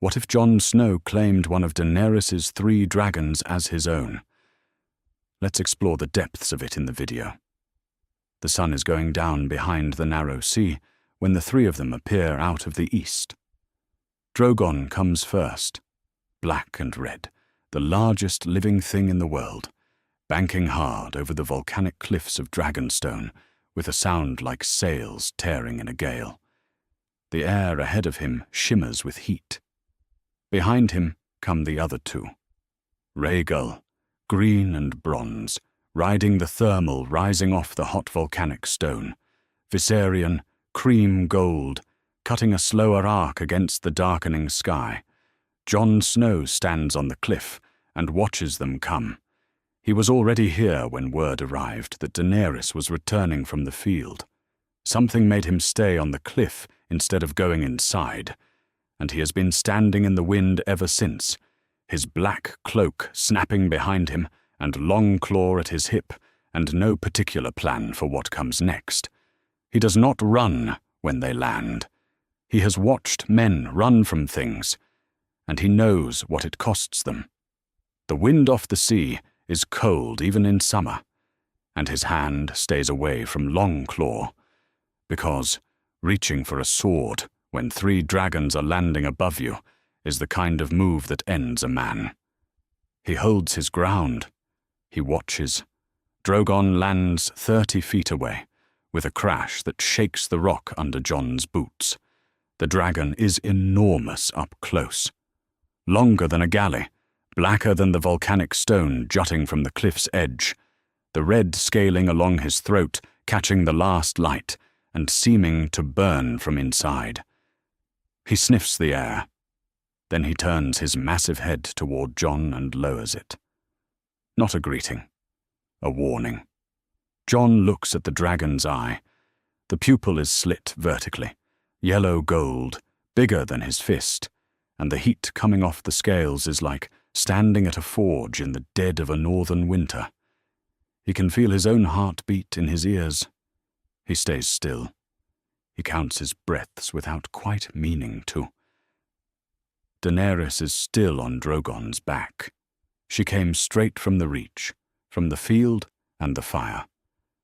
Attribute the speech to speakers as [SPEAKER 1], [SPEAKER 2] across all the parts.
[SPEAKER 1] What if Jon Snow claimed one of Daenerys' 3 dragons as his own? Let's explore the depths of it in the video. The sun is going down behind the narrow sea when the 3 of them appear out of the east. Drogon comes first, black and red, the largest living thing in the world, banking hard over the volcanic cliffs of Dragonstone with a sound like sails tearing in a gale. The air ahead of him shimmers with heat. Behind him come the other 2. Rhaegal, green and bronze, riding the thermal rising off the hot volcanic stone. Viserion, cream gold, cutting a slower arc against the darkening sky. Jon Snow stands on the cliff and watches them come. He was already here when word arrived that Daenerys was returning from the field. Something made him stay on the cliff instead of going inside, and he has been standing in the wind ever since, his black cloak snapping behind him and Longclaw at his hip, and no particular plan for what comes next. He does not run when they land. He has watched men run from things, and he knows what it costs them. The wind off the sea is cold even in summer, and his hand stays away from Longclaw, because reaching for a sword when 3 dragons are landing above you is the kind of move that ends a man. He holds his ground. He watches. Drogon lands 30 feet away, with a crash that shakes the rock under Jon's boots. The dragon is enormous up close. Longer than a galley, blacker than the volcanic stone jutting from the cliff's edge, the red scaling along his throat, catching the last light, and seeming to burn from inside. He sniffs the air. Then he turns his massive head toward Jon and lowers it. Not a greeting, a warning. Jon looks at the dragon's eye. The pupil is slit vertically, yellow gold, bigger than his fist, and the heat coming off the scales is like standing at a forge in the dead of a northern winter. He can feel his own heartbeat in his ears. He stays still. He counts his breaths without quite meaning to. Daenerys is still on Drogon's back. She came straight from the Reach, from the field and the fire.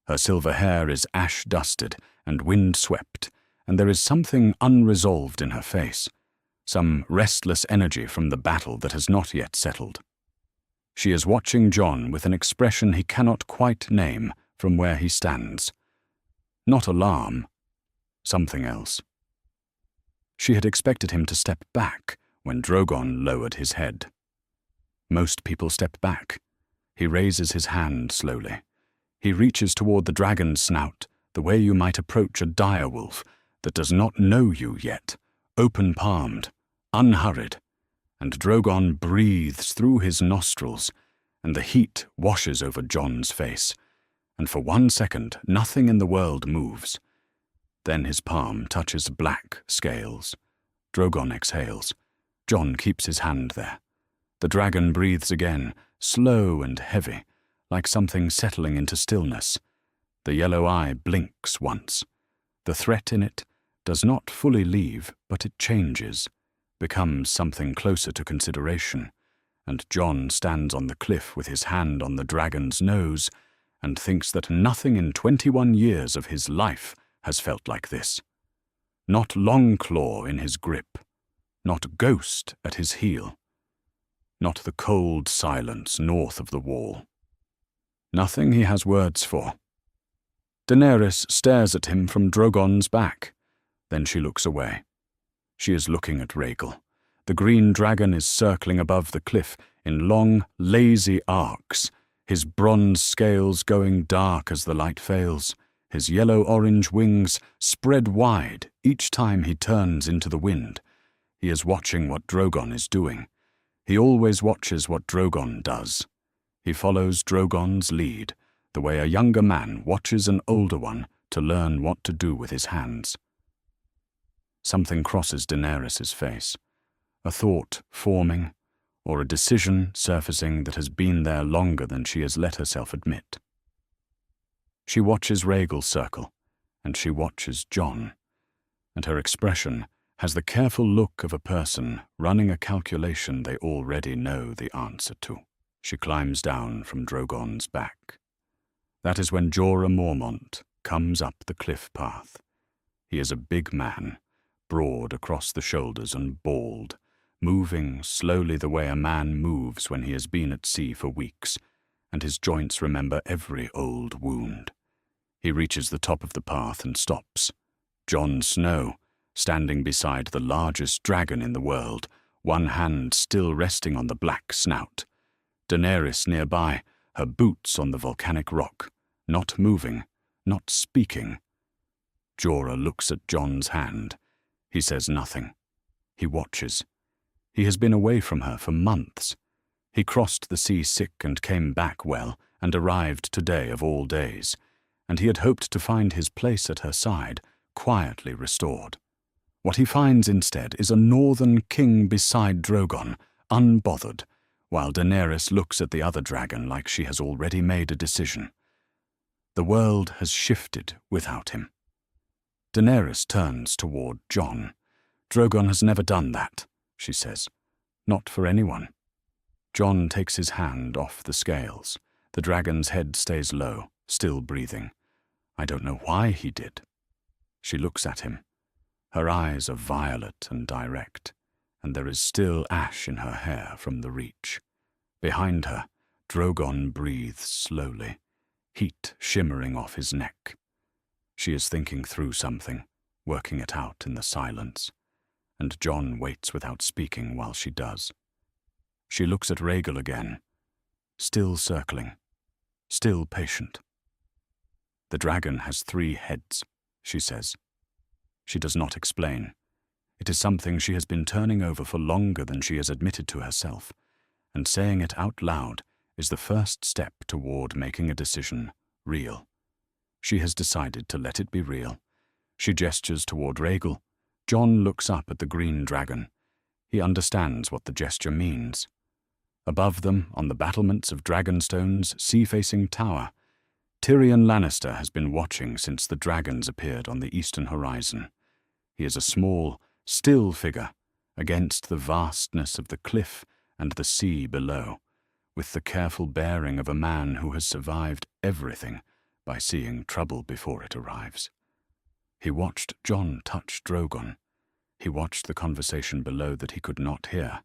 [SPEAKER 1] Her silver hair is ash-dusted and wind-swept, and there is something unresolved in her face, some restless energy from the battle that has not yet settled. She is watching Jon with an expression he cannot quite name from where he stands. Not alarm, something else. She had expected him to step back when Drogon lowered his head. Most people step back. He raises his hand slowly. He reaches toward the dragon's snout, the way you might approach a direwolf that does not know you yet, open-palmed, unhurried, and Drogon breathes through his nostrils, and the heat washes over Jon's face, and for 1 second nothing in the world moves. Then his palm touches black scales. Drogon exhales. Jon keeps his hand there. The dragon breathes again, slow and heavy, like something settling into stillness. The yellow eye blinks once. The threat in it does not fully leave, but it changes, becomes something closer to consideration, and Jon stands on the cliff with his hand on the dragon's nose and thinks that nothing in 21 years of his life has felt like this. Not Longclaw in his grip, not Ghost at his heel, not the cold silence north of the wall. Nothing he has words for. Daenerys stares at him from Drogon's back. Then she looks away. She is looking at Rhaegal. The green dragon is circling above the cliff in long, lazy arcs, his bronze scales going dark as the light fails, his yellow-orange wings spread wide each time he turns into the wind. He is watching what Drogon is doing. He always watches what Drogon does. He follows Drogon's lead, the way a younger man watches an older one to learn what to do with his hands. Something crosses Daenerys' face, a thought forming, or a decision surfacing that has been there longer than she has let herself admit. She watches Rhaegal circle, and she watches Jon, and her expression has the careful look of a person running a calculation they already know the answer to. She climbs down from Drogon's back. That is when Jorah Mormont comes up the cliff path. He is a big man, broad across the shoulders and bald, moving slowly the way a man moves when he has been at sea for weeks, and his joints remember every old wound. He reaches the top of the path and stops. Jon Snow, standing beside the largest dragon in the world, one hand still resting on the black snout. Daenerys nearby, her boots on the volcanic rock, not moving, not speaking. Jorah looks at Jon's hand. He says nothing. He watches. He has been away from her for months. He crossed the sea sick and came back well, and arrived today of all days, and he had hoped to find his place at her side, quietly restored. What he finds instead is a northern king beside Drogon, unbothered, while Daenerys looks at the other dragon like she has already made a decision. The world has shifted without him. Daenerys turns toward Jon. Drogon has never done that, she says. Not for anyone. Jon takes his hand off the scales. The dragon's head stays low, still breathing. I don't know why he did. She looks at him. Her eyes are violet and direct, and there is still ash in her hair from the reach. Behind her, Drogon breathes slowly, heat shimmering off his neck. She is thinking through something, working it out in the silence, and Jon waits without speaking while she does. She looks at Rhaegal again, still circling, still patient. The dragon has 3 heads, she says. She does not explain. It is something she has been turning over for longer than she has admitted to herself, and saying it out loud is the first step toward making a decision real. She has decided to let it be real. She gestures toward Rhaegal. Jon looks up at the green dragon. He understands what the gesture means. Above them, on the battlements of Dragonstone's sea-facing tower, Tyrion Lannister has been watching since the dragons appeared on the eastern horizon. He is a small, still figure against the vastness of the cliff and the sea below, with the careful bearing of a man who has survived everything by seeing trouble before it arrives. He watched Jon touch Drogon. He watched the conversation below that he could not hear,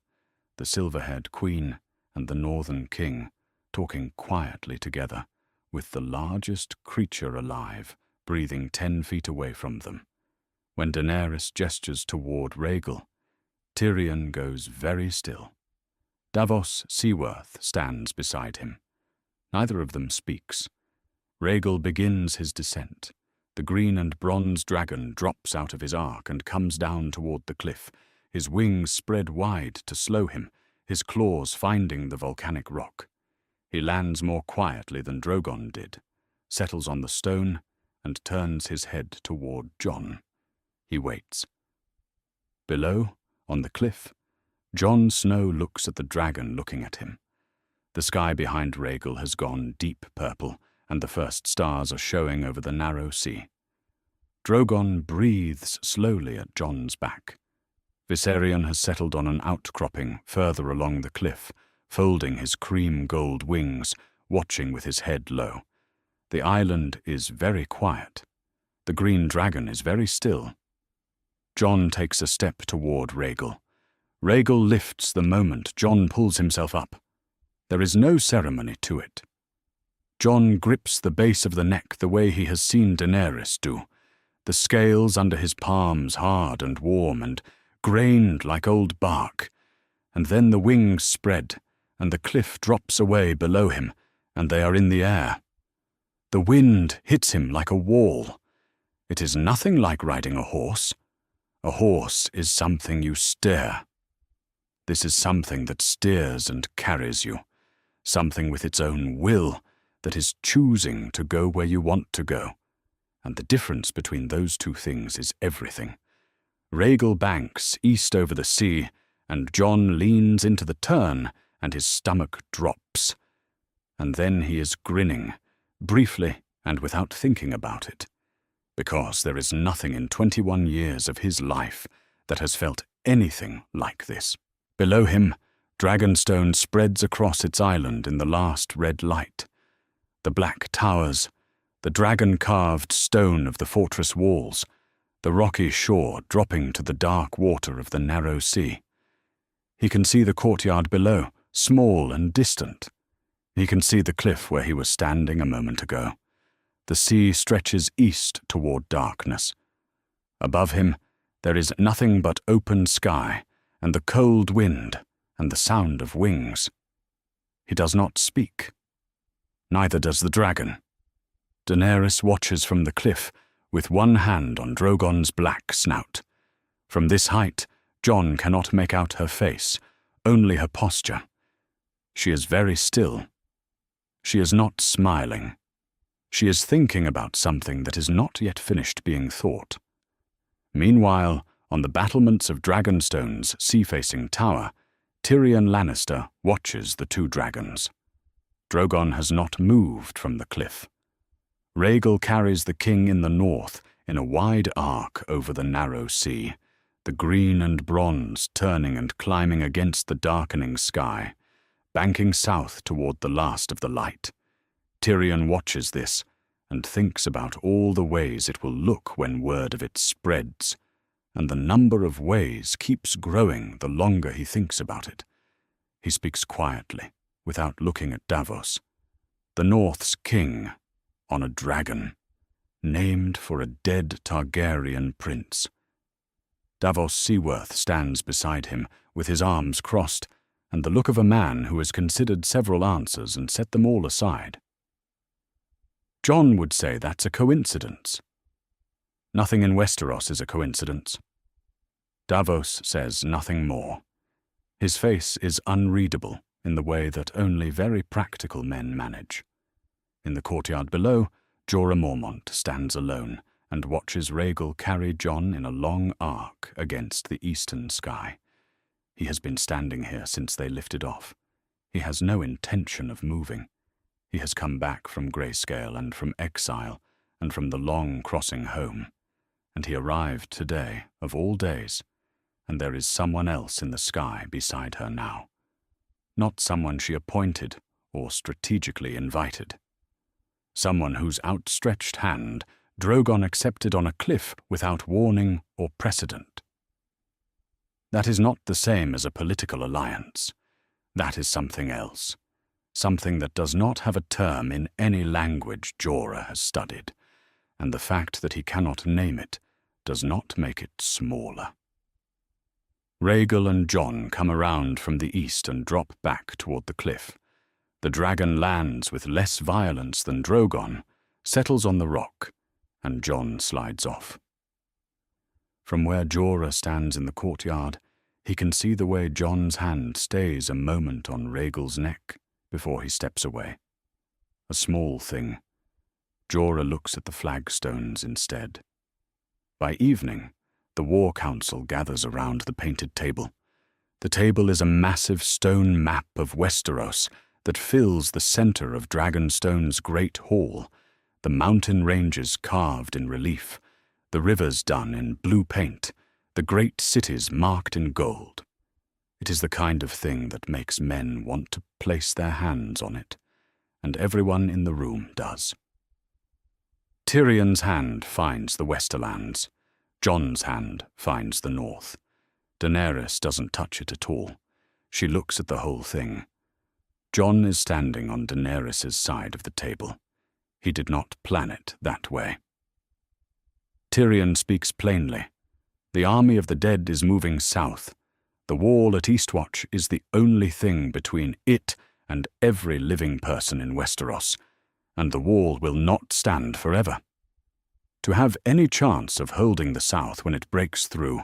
[SPEAKER 1] the silver-haired queen and the northern king talking quietly together, with the largest creature alive breathing 10 feet away from them. When Daenerys gestures toward Rhaegal, Tyrion goes very still. Davos Seaworth stands beside him. Neither of them speaks. Rhaegal begins his descent. The green and bronze dragon drops out of his ark and comes down toward the cliff, his wings spread wide to slow him, his claws finding the volcanic rock. He lands more quietly than Drogon did, settles on the stone, and turns his head toward Jon. He waits. Below, on the cliff, Jon Snow looks at the dragon looking at him. The sky behind Rhaegal has gone deep purple, and the first stars are showing over the narrow sea. Drogon breathes slowly at Jon's back. Viserion has settled on an outcropping further along the cliff, folding his cream gold wings, watching with his head low. The island is very quiet. The green dragon is very still. Jon takes a step toward Rhaegal. Rhaegal lifts the moment Jon pulls himself up. There is no ceremony to it. Jon grips the base of the neck the way he has seen Daenerys do, the scales under his palms hard and warm and grained like old bark, and then the wings spread, and the cliff drops away below him, and they are in the air. The wind hits him like a wall. It is nothing like riding a horse. A horse is something you steer. This is something that steers and carries you, something with its own will that is choosing to go where you want to go. And the difference between those two things is everything. Rhaegal banks east over the sea, and Jon leans into the turn, and his stomach drops. And then he is grinning, briefly and without thinking about it, because there is nothing in 21 years of his life that has felt anything like this. Below him, Dragonstone spreads across its island in the last red light. The black towers, the dragon-carved stone of the fortress walls, the rocky shore dropping to the dark water of the narrow sea. He can see the courtyard below, small and distant. He can see the cliff where he was standing a moment ago. The sea stretches east toward darkness. Above him, there is nothing but open sky and the cold wind and the sound of wings. He does not speak. Neither does the dragon. Daenerys watches from the cliff with one hand on Drogon's black snout. From this height, Jon cannot make out her face, only her posture. She is very still. She is not smiling. She is thinking about something that is not yet finished being thought. Meanwhile, on the battlements of Dragonstone's sea-facing tower, Tyrion Lannister watches the two dragons. Drogon has not moved from the cliff. Rhaegal carries the king in the north in a wide arc over the narrow sea, the green and bronze turning and climbing against the darkening sky, banking south toward the last of the light. Tyrion watches this and thinks about all the ways it will look when word of it spreads, and the number of ways keeps growing the longer he thinks about it. He speaks quietly, without looking at Davos. The North's king, on a dragon, named for a dead Targaryen prince. Davos Seaworth stands beside him, with his arms crossed, and the look of a man who has considered several answers and set them all aside. Jon would say that's a coincidence. Nothing in Westeros is a coincidence. Davos says nothing more. His face is unreadable in the way that only very practical men manage. In the courtyard below, Jorah Mormont stands alone and watches Rhaegal carry Jon in a long arc against the eastern sky. He has been standing here since they lifted off. He has no intention of moving. He has come back from Grayscale and from exile and from the long crossing home. And he arrived today, of all days, and there is someone else in the sky beside her now. Not someone she appointed or strategically invited. Someone whose outstretched hand Drogon accepted on a cliff without warning or precedent. That is not the same as a political alliance. That is something else. Something that does not have a term in any language Jorah has studied, and the fact that he cannot name it does not make it smaller. Rhaegal and Jon come around from the east and drop back toward the cliff. The dragon lands with less violence than Drogon, settles on the rock, and Jon slides off. From where Jorah stands in the courtyard, he can see the way Jon's hand stays a moment on Rhaegal's neck before he steps away. A small thing. Jorah looks at the flagstones instead. By evening, the War Council gathers around the painted table. The table is a massive stone map of Westeros that fills the center of Dragonstone's great hall, the mountain ranges carved in relief, the rivers done in blue paint, the great cities marked in gold. It is the kind of thing that makes men want to place their hands on it, and everyone in the room does. Tyrion's hand finds the Westerlands. Jon's hand finds the north. Daenerys doesn't touch it at all. She looks at the whole thing. Jon is standing on Daenerys' side of the table. He did not plan it that way. Tyrion speaks plainly. The army of the dead is moving south. The wall at Eastwatch is the only thing between it and every living person in Westeros, and the wall will not stand forever. To have any chance of holding the south when it breaks through,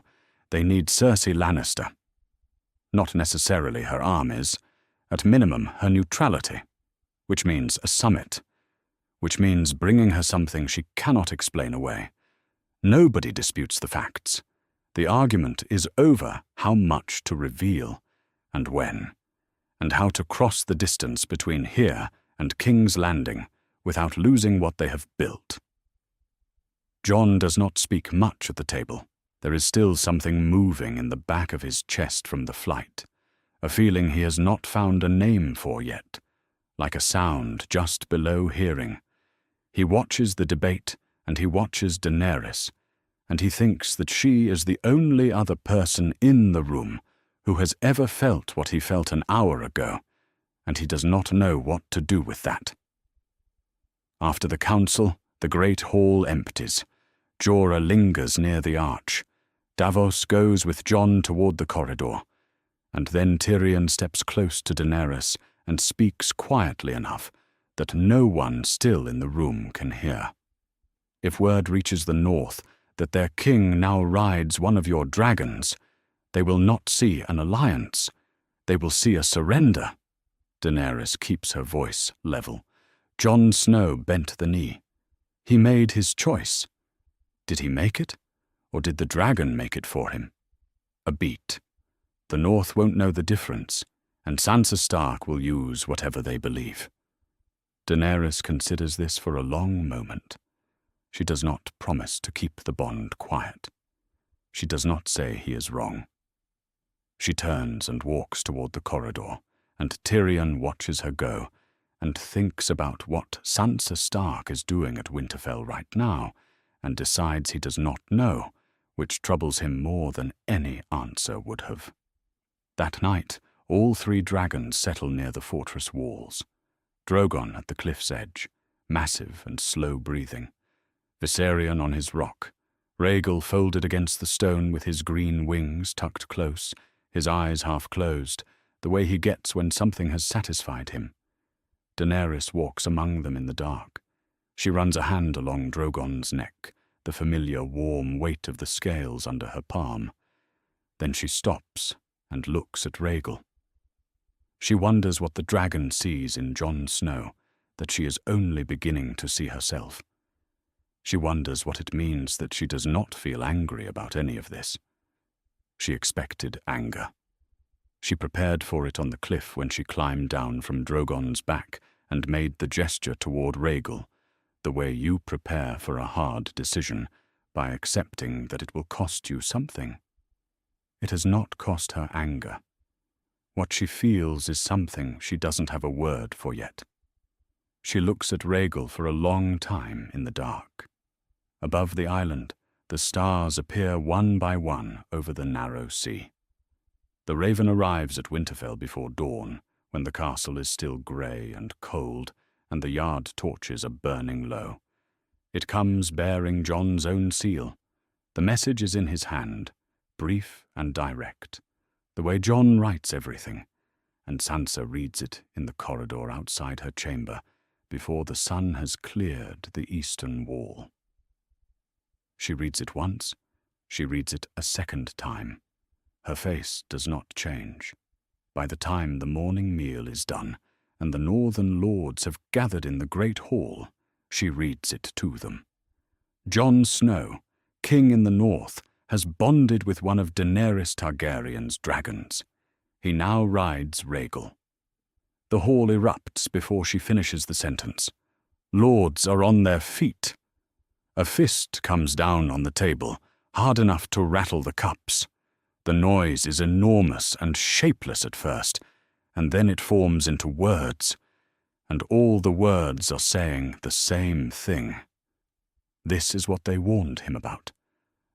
[SPEAKER 1] they need Cersei Lannister. Not necessarily her armies, at minimum her neutrality, which means a summit, which means bringing her something she cannot explain away. Nobody disputes the facts. The argument is over how much to reveal, and when, and how to cross the distance between here and King's Landing without losing what they have built. Jon does not speak much at the table. There is still something moving in the back of his chest from the flight, a feeling he has not found a name for yet, like a sound just below hearing. He watches the debate, and he watches Daenerys, and he thinks that she is the only other person in the room who has ever felt what he felt an hour ago, and he does not know what to do with that. After the council, the great hall empties. Jorah lingers near the arch. Davos goes with Jon toward the corridor, and then Tyrion steps close to Daenerys and speaks quietly enough that no one still in the room can hear. If word reaches the north that their king now rides one of your dragons, they will not see an alliance. They will see a surrender. Daenerys keeps her voice level. Jon Snow bent the knee. He made his choice. Did he make it? Or did the dragon make it for him? A beat. The North won't know the difference, and Sansa Stark will use whatever they believe. Daenerys considers this for a long moment. She does not promise to keep the bond quiet. She does not say he is wrong. She turns and walks toward the corridor, and Tyrion watches her go and thinks about what Sansa Stark is doing at Winterfell right now, and decides he does not know, which troubles him more than any answer would have. That night, all 3 dragons settle near the fortress walls. Drogon at the cliff's edge, massive and slow-breathing. Viserion on his rock, Rhaegal folded against the stone with his green wings tucked close, his eyes half closed, the way he gets when something has satisfied him. Daenerys walks among them in the dark. She runs a hand along Drogon's neck, the familiar warm weight of the scales under her palm. Then she stops and looks at Rhaegal. She wonders what the dragon sees in Jon Snow, that she is only beginning to see herself. She wonders what it means that she does not feel angry about any of this. She expected anger. She prepared for it on the cliff when she climbed down from Drogon's back and made the gesture toward Rhaegal, the way you prepare for a hard decision, by accepting that it will cost you something. It has not cost her anger. What she feels is something she doesn't have a word for yet. She looks at Rhaegal for a long time in the dark. Above the island, the stars appear one by one over the narrow sea. The Raven arrives at Winterfell before dawn, when the castle is still grey and cold, and the yard torches are burning low. It comes bearing Jon's own seal. The message is in his hand, brief and direct, the way Jon writes everything, and Sansa reads it in the corridor outside her chamber before the sun has cleared the eastern wall. She reads it once, she reads it a second time. Her face does not change. By the time the morning meal is done, and the northern lords have gathered in the great hall, she reads it to them. Jon Snow, king in the north, has bonded with one of Daenerys Targaryen's dragons. He now rides Rhaegal. The hall erupts before she finishes the sentence. Lords are on their feet. A fist comes down on the table, hard enough to rattle the cups. The noise is enormous and shapeless at first, and then it forms into words, and all the words are saying the same thing. This is what they warned him about.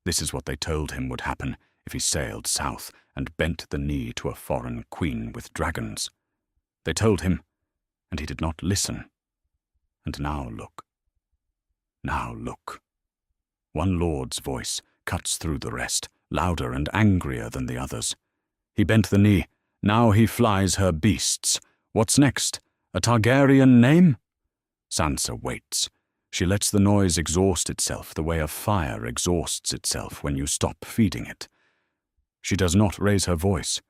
[SPEAKER 1] This is what they told him would happen if he sailed south and bent the knee to a foreign queen with dragons. They told him, and he did not listen. And now look. Now look. One lord's voice cuts through the rest, louder and angrier than the others. He bent the knee. Now he flies her beasts. What's next? A Targaryen name? Sansa waits. She lets the noise exhaust itself the way a fire exhausts itself when you stop feeding it. She does not raise her voice.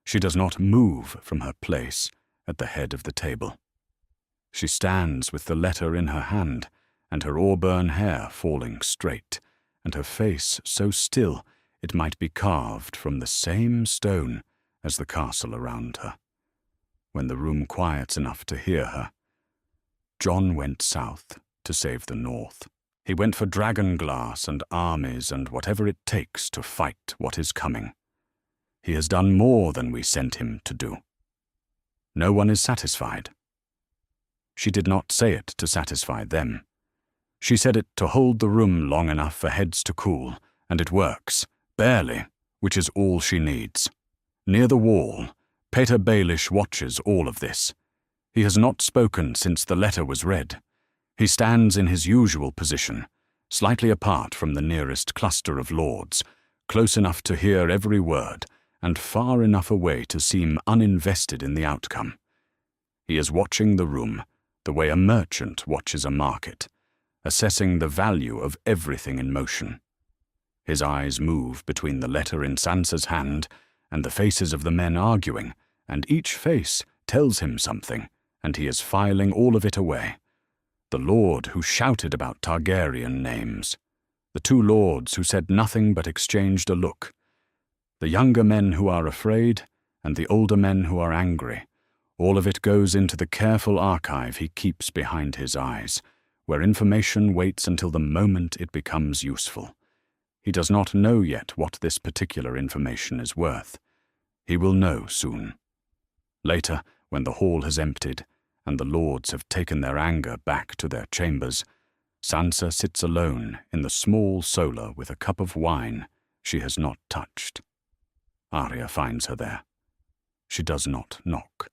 [SPEAKER 1] She does not move from her place at the head of the table. She stands with the letter in her hand, and her auburn hair falling straight, and her face so still it might be carved from the same stone as the castle around her. When the room quiets enough to hear her, Jon went south to save the north. He went for dragon glass and armies and whatever it takes to fight what is coming. He has done more than we sent him to do. No one is satisfied. She did not say it to satisfy them. She said it to hold the room long enough for heads to cool, and it works, barely, which is all she needs. Near the wall, Peter Baelish watches all of this. He has not spoken since the letter was read. He stands in his usual position, slightly apart from the nearest cluster of lords, close enough to hear every word, and far enough away to seem uninvested in the outcome. He is watching the room the way a merchant watches a market, assessing the value of everything in motion. His eyes move between the letter in Sansa's hand and the faces of the men arguing, and each face tells him something, and he is filing all of it away. The lord who shouted about Targaryen names, the two lords who said nothing but exchanged a look, the younger men who are afraid, and the older men who are angry. All of it goes into the careful archive he keeps behind his eyes, where information waits until the moment it becomes useful. He does not know yet what this particular information is worth. He will know soon. Later, when the hall has emptied, and the lords have taken their anger back to their chambers, Sansa sits alone in the small solar with a cup of wine she has not touched. Arya finds her there. She does not knock.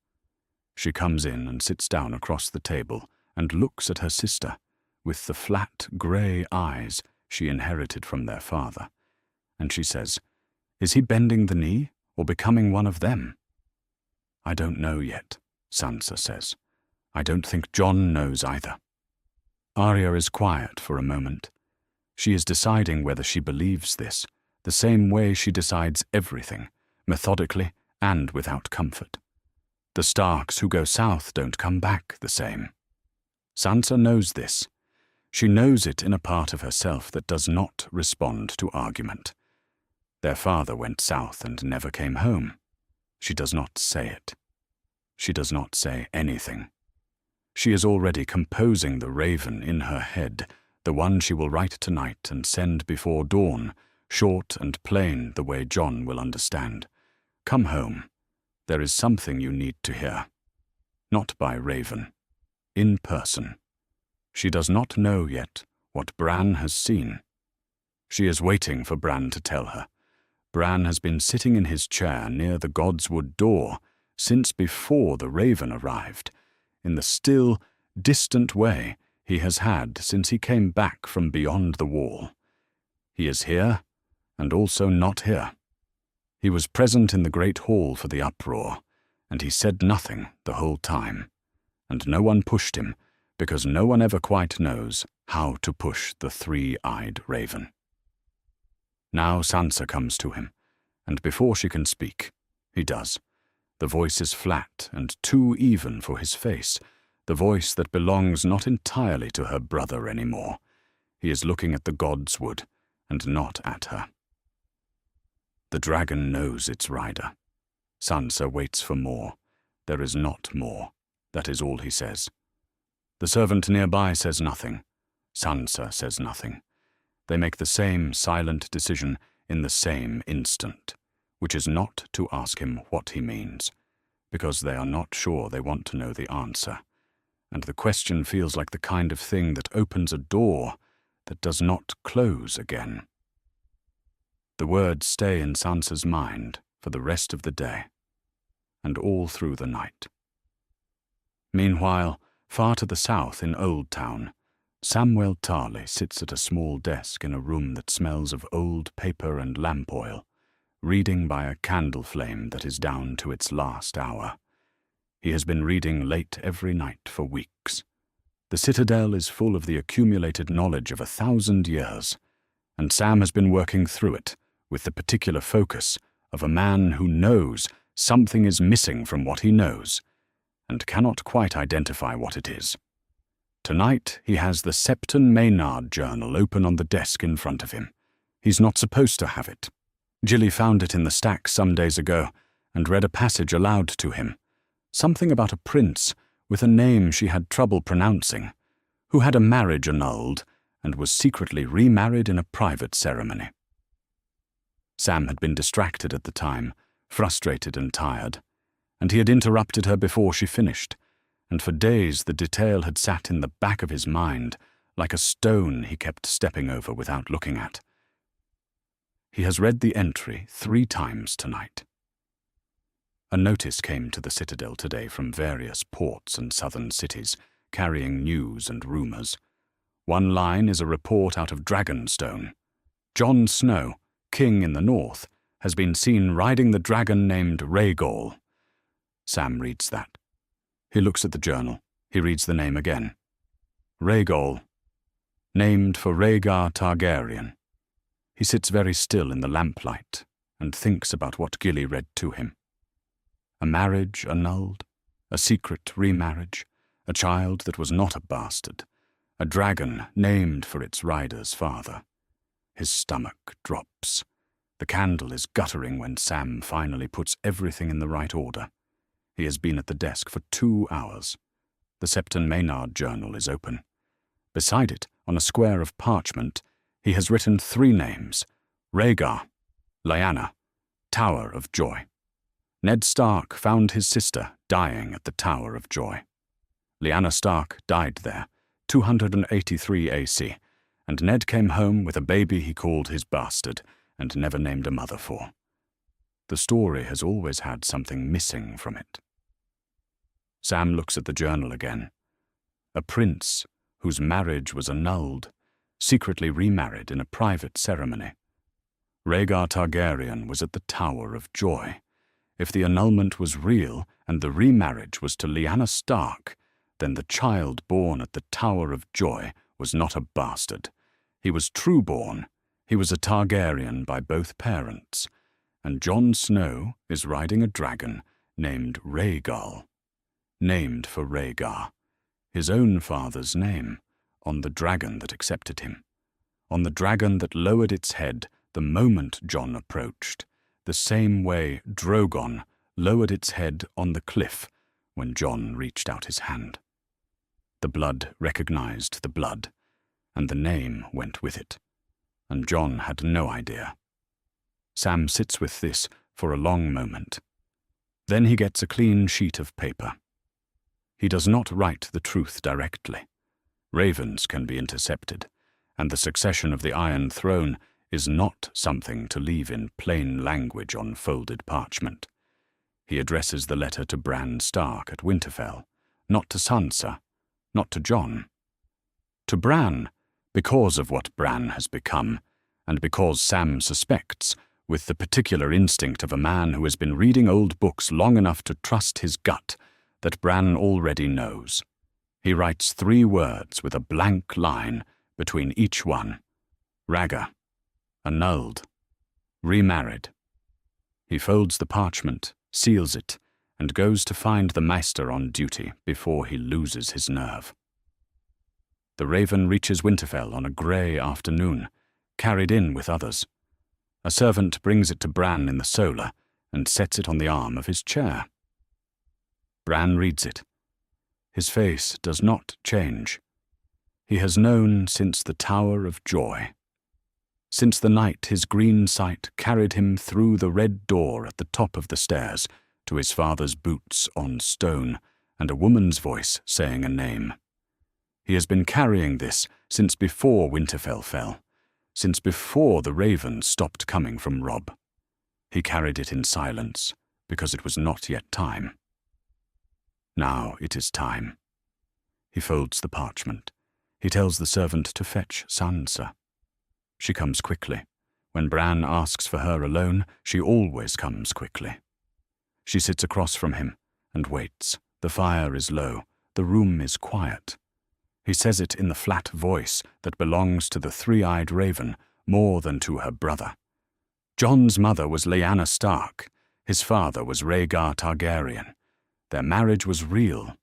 [SPEAKER 1] She comes in and sits down across the table and looks at her sister with the flat, grey eyes she inherited from their father, and she says, "Is he bending the knee or becoming one of them?" "I don't know yet," Sansa says. "I don't think Jon knows either." Arya is quiet for a moment. She is deciding whether she believes this, the same way she decides everything, methodically and without comfort. The Starks who go south don't come back the same. Sansa knows this. She knows it in a part of herself that does not respond to argument. Their father went south and never came home. She does not say it. She does not say anything. She is already composing the raven in her head, the one she will write tonight and send before dawn, short and plain the way Jon will understand. "Come home. There is something you need to hear." Not by raven. In person. She does not know yet what Bran has seen. She is waiting for Bran to tell her. Bran has been sitting in his chair near the Godswood door since before the raven arrived, in the still, distant way he has had since he came back from beyond the wall. He is here, and also not here. He was present in the great hall for the uproar, and he said nothing the whole time, and no one pushed him, because no one ever quite knows how to push the three-eyed raven. Now Sansa comes to him, and before she can speak, he does. The voice is flat and too even for his face, the voice that belongs not entirely to her brother anymore. He is looking at the Godswood, and not at her. The dragon knows its rider. Sansa waits for more. There is not more. That is all he says. The servant nearby says nothing. Sansa says nothing. They make the same silent decision in the same instant, which is not to ask him what he means, because they are not sure they want to know the answer, and the question feels like the kind of thing that opens a door that does not close again. The words stay in Sansa's mind for the rest of the day, and all through the night. Meanwhile, far to the south in Old Town, Samwell Tarly sits at a small desk in a room that smells of old paper and lamp oil, reading by a candle flame that is down to its last hour. He has been reading late every night for weeks. The citadel is full of the accumulated knowledge of 1,000 years, and Sam has been working through it with the particular focus of a man who knows something is missing from what he knows, and cannot quite identify what it is. Tonight he has the Septon Maynard journal open on the desk in front of him. He's not supposed to have it. Gilly found it in the stack some days ago and read a passage aloud to him. Something about a prince with a name she had trouble pronouncing, who had a marriage annulled and was secretly remarried in a private ceremony. Sam had been distracted at the time, frustrated and tired, and he had interrupted her before she finished, and for days the detail had sat in the back of his mind like a stone he kept stepping over without looking at. He has read the entry 3 times tonight. A notice came to the citadel today from various ports and southern cities, carrying news and rumors. One line is a report out of Dragonstone. Jon Snow, king in the north, has been seen riding the dragon named Rhaegal. Sam reads that. He looks at the journal. He reads the name again. Rhaegal, named for Rhaegar Targaryen. He sits very still in the lamplight and thinks about what Gilly read to him. A marriage annulled, a secret remarriage, a child that was not a bastard, a dragon named for its rider's father. His stomach drops. The candle is guttering when Sam finally puts everything in the right order. He has been at the desk for 2 hours. The Septon Maynard journal is open. Beside it, on a square of parchment, he has written 3 names: Rhaegar, Lyanna, Tower of Joy. Ned Stark found his sister dying at the Tower of Joy. Lyanna Stark died there, 283 AC, and Ned came home with a baby he called his bastard and never named a mother for. The story has always had something missing from it. Sam looks at the journal again. A prince whose marriage was annulled, secretly remarried in a private ceremony. Rhaegar Targaryen was at the Tower of Joy. If the annulment was real and the remarriage was to Lyanna Stark, then the child born at the Tower of Joy was not a bastard. He was true-born. He was a Targaryen by both parents. And Jon Snow is riding a dragon named Rhaegal, named for Rhaegar, his own father's name, on the dragon that accepted him, on the dragon that lowered its head the moment Jon approached, the same way Drogon lowered its head on the cliff when Jon reached out his hand. The blood recognized the blood, and the name went with it, and Jon had no idea. Sam sits with this for a long moment. Then he gets a clean sheet of paper. He does not write the truth directly. Ravens can be intercepted, and the succession of the Iron Throne is not something to leave in plain language on folded parchment. He addresses the letter to Bran Stark at Winterfell, not to Sansa, not to Jon. To Bran, because of what Bran has become, and because Sam suspects, with the particular instinct of a man who has been reading old books long enough to trust his gut, that Bran already knows. He writes 3 words with a blank line between each one. Rhaegar, annulled, remarried. He folds the parchment, seals it, and goes to find the Maester on duty before he loses his nerve. The Raven reaches Winterfell on a grey afternoon, carried in with others. A servant brings it to Bran in the solar and sets it on the arm of his chair. Bran reads it. His face does not change. He has known since the Tower of Joy. Since the night his green sight carried him through the red door at the top of the stairs to his father's boots on stone and a woman's voice saying a name. He has been carrying this since before Winterfell fell, since before the ravens stopped coming from Robb. He carried it in silence because it was not yet time. Now it is time. He folds the parchment. He tells the servant to fetch Sansa. She comes quickly. When Bran asks for her alone, she always comes quickly. She sits across from him and waits. The fire is low. The room is quiet. He says it in the flat voice that belongs to the 3-eyed raven more than to her brother. Jon's mother was Lyanna Stark. His father was Rhaegar Targaryen. Their marriage was real.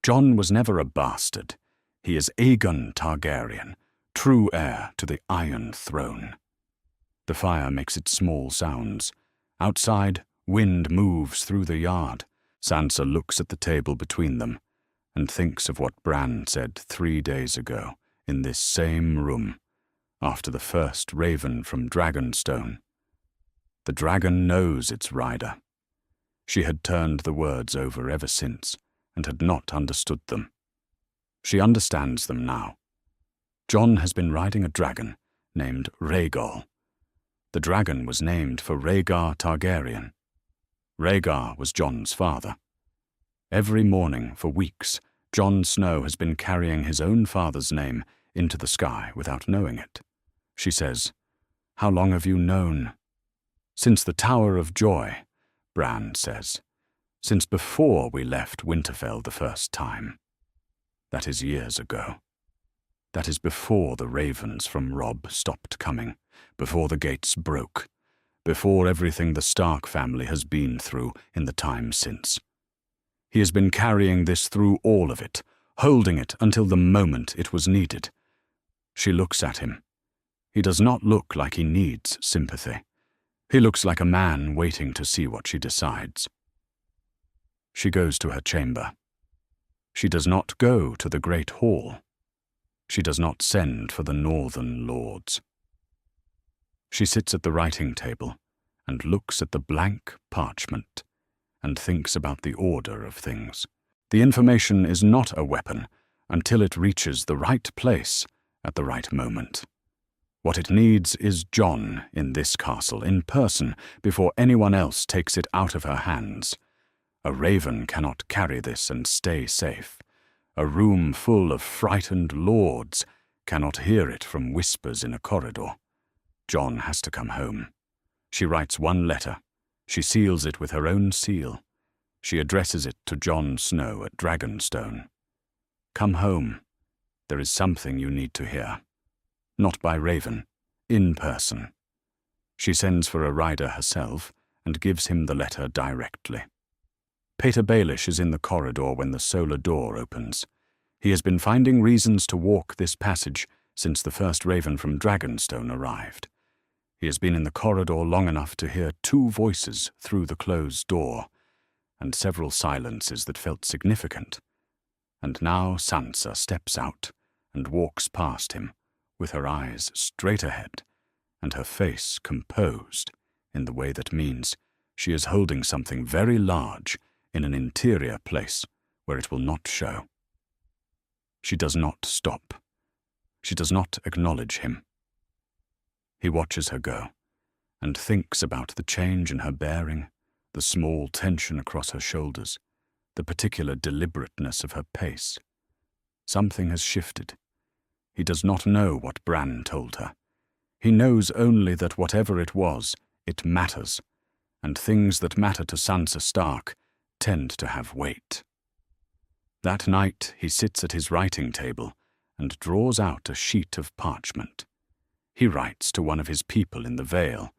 [SPEAKER 1] Jon was never a bastard. He is Aegon Targaryen, true heir to the Iron Throne. The fire makes its small sounds. Outside, wind moves through the yard. Sansa looks at the table between them and thinks of what Bran said 3 days ago in this same room, after the first raven from Dragonstone. The dragon knows its rider. She had turned the words over ever since, and had not understood them. She understands them now. Jon has been riding a dragon named Rhaegal. The dragon was named for Rhaegar Targaryen. Rhaegar was Jon's father. Every morning for weeks, Jon Snow has been carrying his own father's name into the sky without knowing it. She says, "How long have you known?" "Since the Tower of Joy," Bran says. "Since before we left Winterfell the first time." That is years ago. That is before the ravens from Robb stopped coming, before the gates broke, before everything the Stark family has been through in the time since. He has been carrying this through all of it, holding it until the moment it was needed. She looks at him. He does not look like he needs sympathy. He looks like a man waiting to see what she decides. She goes to her chamber. She does not go to the Great Hall. She does not send for the Northern Lords. She sits at the writing table and looks at the blank parchment and thinks about the order of things. The information is not a weapon until it reaches the right place at the right moment. What it needs is Jon in this castle in person before anyone else takes it out of her hands. A raven cannot carry this and stay safe. A room full of frightened lords cannot hear it from whispers in a corridor. Jon has to come home. She writes one letter. She seals it with her own seal. She addresses it to Jon Snow at Dragonstone. "Come home. There is something you need to hear. Not by raven, in person." She sends for a rider herself and gives him the letter directly. Pater Baelish is in the corridor when the solar door opens. He has been finding reasons to walk this passage since the first raven from Dragonstone arrived. He has been in the corridor long enough to hear 2 voices through the closed door, and several silences that felt significant. And now Sansa steps out and walks past him, with her eyes straight ahead, and her face composed in the way that means she is holding something very large in an interior place where it will not show. She does not stop. She does not acknowledge him. He watches her go, and thinks about the change in her bearing, the small tension across her shoulders, the particular deliberateness of her pace. Something has shifted. He does not know what Bran told her. He knows only that whatever it was, it matters, and things that matter to Sansa Stark tend to have weight. That night he sits at his writing table and draws out a sheet of parchment. He writes to one of his people in the Vale,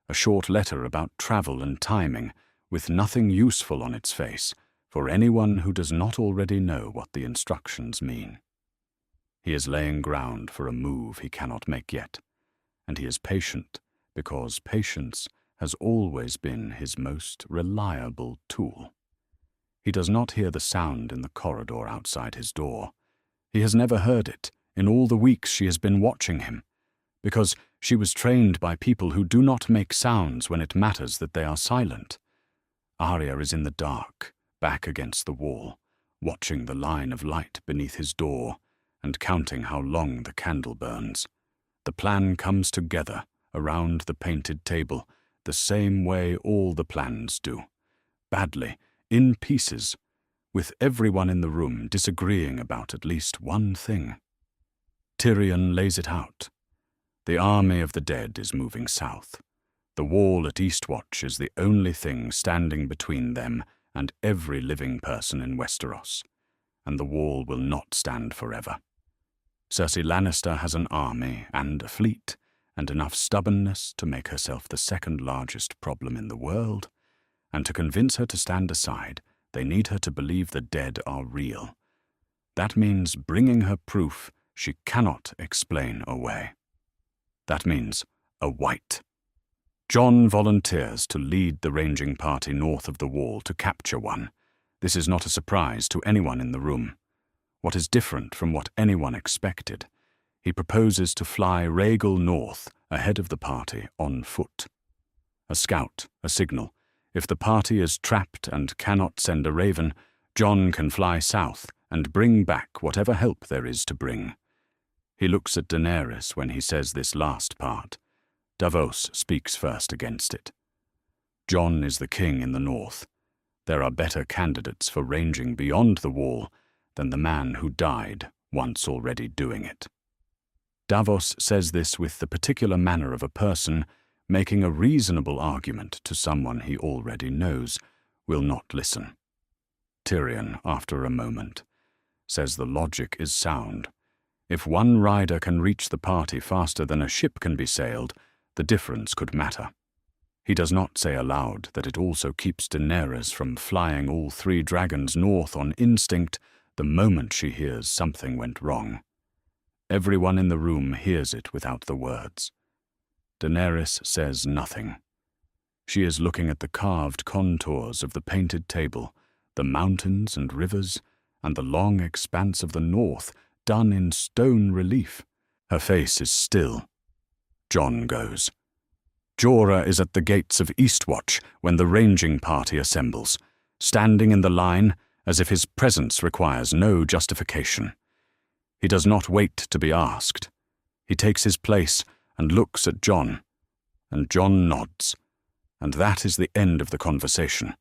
[SPEAKER 1] a short letter about travel and timing, with nothing useful on its face for anyone who does not already know what the instructions mean. He is laying ground for a move he cannot make yet, and he is patient because patience has always been his most reliable tool. He does not hear the sound in the corridor outside his door. He has never heard it in all the weeks she has been watching him, because she was trained by people who do not make sounds when it matters that they are silent. Arya is in the dark, back against the wall, watching the line of light beneath his door and counting how long the candle burns. The plan comes together around the painted table the same way all the plans do, badly, in pieces, with everyone in the room disagreeing about at least one thing. Tyrion lays it out. The army of the dead is moving south. The wall at Eastwatch is the only thing standing between them and every living person in Westeros, and the wall will not stand forever. Cersei Lannister has an army and a fleet, and enough stubbornness to make herself the second largest problem in the world, and to convince her to stand aside, they need her to believe the dead are real. That means bringing her proof she cannot explain away. That means a white. Jon volunteers to lead the ranging party north of the wall to capture one. This is not a surprise to anyone in the room. What is different from what anyone expected He proposes to fly Rhaegal north ahead of the party on foot. A scout, a signal. If the party is trapped and cannot send a raven, Jon can fly south and bring back whatever help there is to bring. He looks at Daenerys when he says this last part. Davos speaks first against it. Jon is the king in the north. There are better candidates for ranging beyond the wall than the man who died once already doing it. Davos says this with the particular manner of a person making a reasonable argument to someone he already knows will not listen. Tyrion, after a moment, says the logic is sound. If one rider can reach the party faster than a ship can be sailed, the difference could matter. He does not say aloud that it also keeps Daenerys from flying all 3 dragons north on instinct the moment she hears something went wrong. Everyone in the room hears it without the words. Daenerys says nothing. She is looking at the carved contours of the painted table, the mountains and rivers, and the long expanse of the north done in stone relief. Her face is still. Jon goes. Jorah is at the gates of Eastwatch when the ranging party assembles, standing in the line as if his presence requires no justification. He does not wait to be asked. He takes his place and looks at Jon, and Jon nods, and that is the end of the conversation.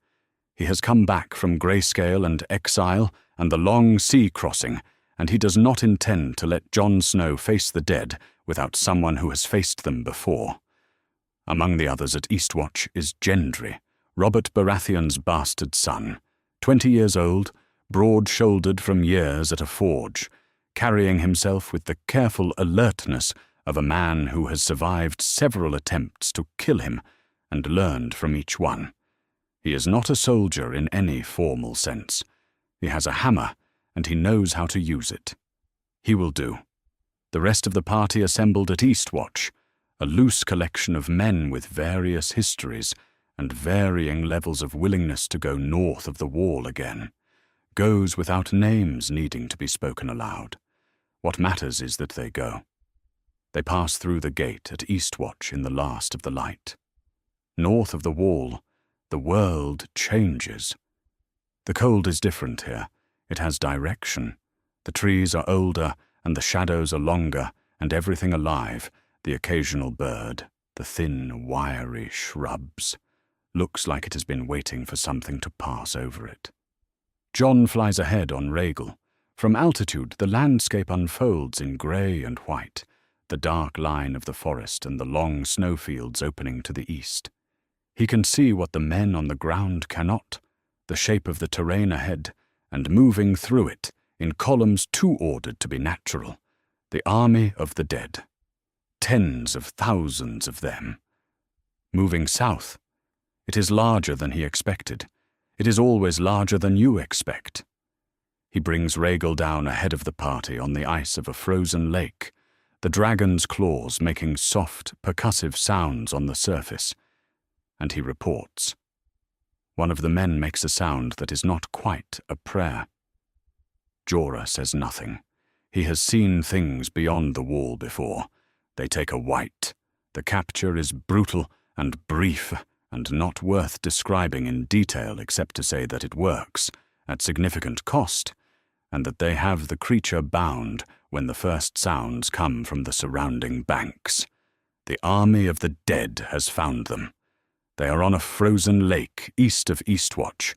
[SPEAKER 1] He has come back from grayscale and exile and the long sea crossing, and he does not intend to let Jon Snow face the dead without someone who has faced them before. Among the others at Eastwatch is Gendry, Robert Baratheon's bastard son, 20 years old, broad-shouldered from years at a forge, carrying himself with the careful alertness of a man who has survived several attempts to kill him and learned from each one. He is not a soldier in any formal sense. He has a hammer, and he knows how to use it. He will do. The rest of the party assembled at Eastwatch, a loose collection of men with various histories and varying levels of willingness to go north of the wall again, goes without names needing to be spoken aloud. What matters is that they go. They pass through the gate at Eastwatch in the last of the light. North of the wall, the world changes. The cold is different here. It has direction. The trees are older, and the shadows are longer, and everything alive, the occasional bird, the thin, wiry shrubs, looks like it has been waiting for something to pass over it. Jon flies ahead on Rhaegal. From altitude, the landscape unfolds in grey and white, the dark line of the forest and the long snowfields opening to the east. He can see what the men on the ground cannot, the shape of the terrain ahead, and moving through it, in columns too ordered to be natural, the army of the dead. Tens of thousands of them. Moving south, it is larger than he expected. It is always larger than you expect. He brings Rhaegal down ahead of the party on the ice of a frozen lake, the dragon's claws making soft, percussive sounds on the surface, and he reports. One of the men makes a sound that is not quite a prayer. Jorah says nothing. He has seen things beyond the wall before. They take a white. The capture is brutal and brief and not worth describing in detail except to say that it works, at significant cost, and that they have the creature bound when the first sounds come from the surrounding banks. The army of the dead has found them. They are on a frozen lake east of Eastwatch,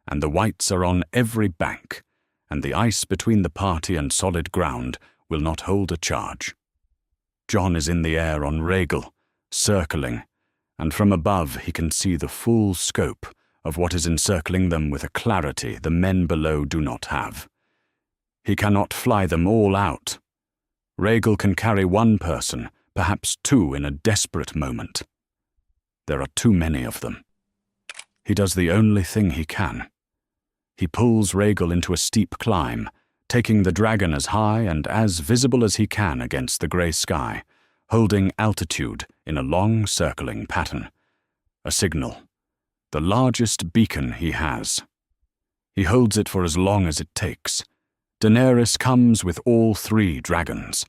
[SPEAKER 1] and the whites are on every bank, and the ice between the party and solid ground will not hold a charge. Jon is in the air on Rhaegal, circling, and from above he can see the full scope of what is encircling them with a clarity the men below do not have. He cannot fly them all out. Rhaegal can carry one person, perhaps two in a desperate moment. There are too many of them. He does the only thing he can. He pulls Rhaegal into a steep climb, taking the dragon as high and as visible as he can against the grey sky, holding altitude in a long circling pattern. A signal. The largest beacon he has. He holds it for as long as it takes. Daenerys comes with all 3 dragons.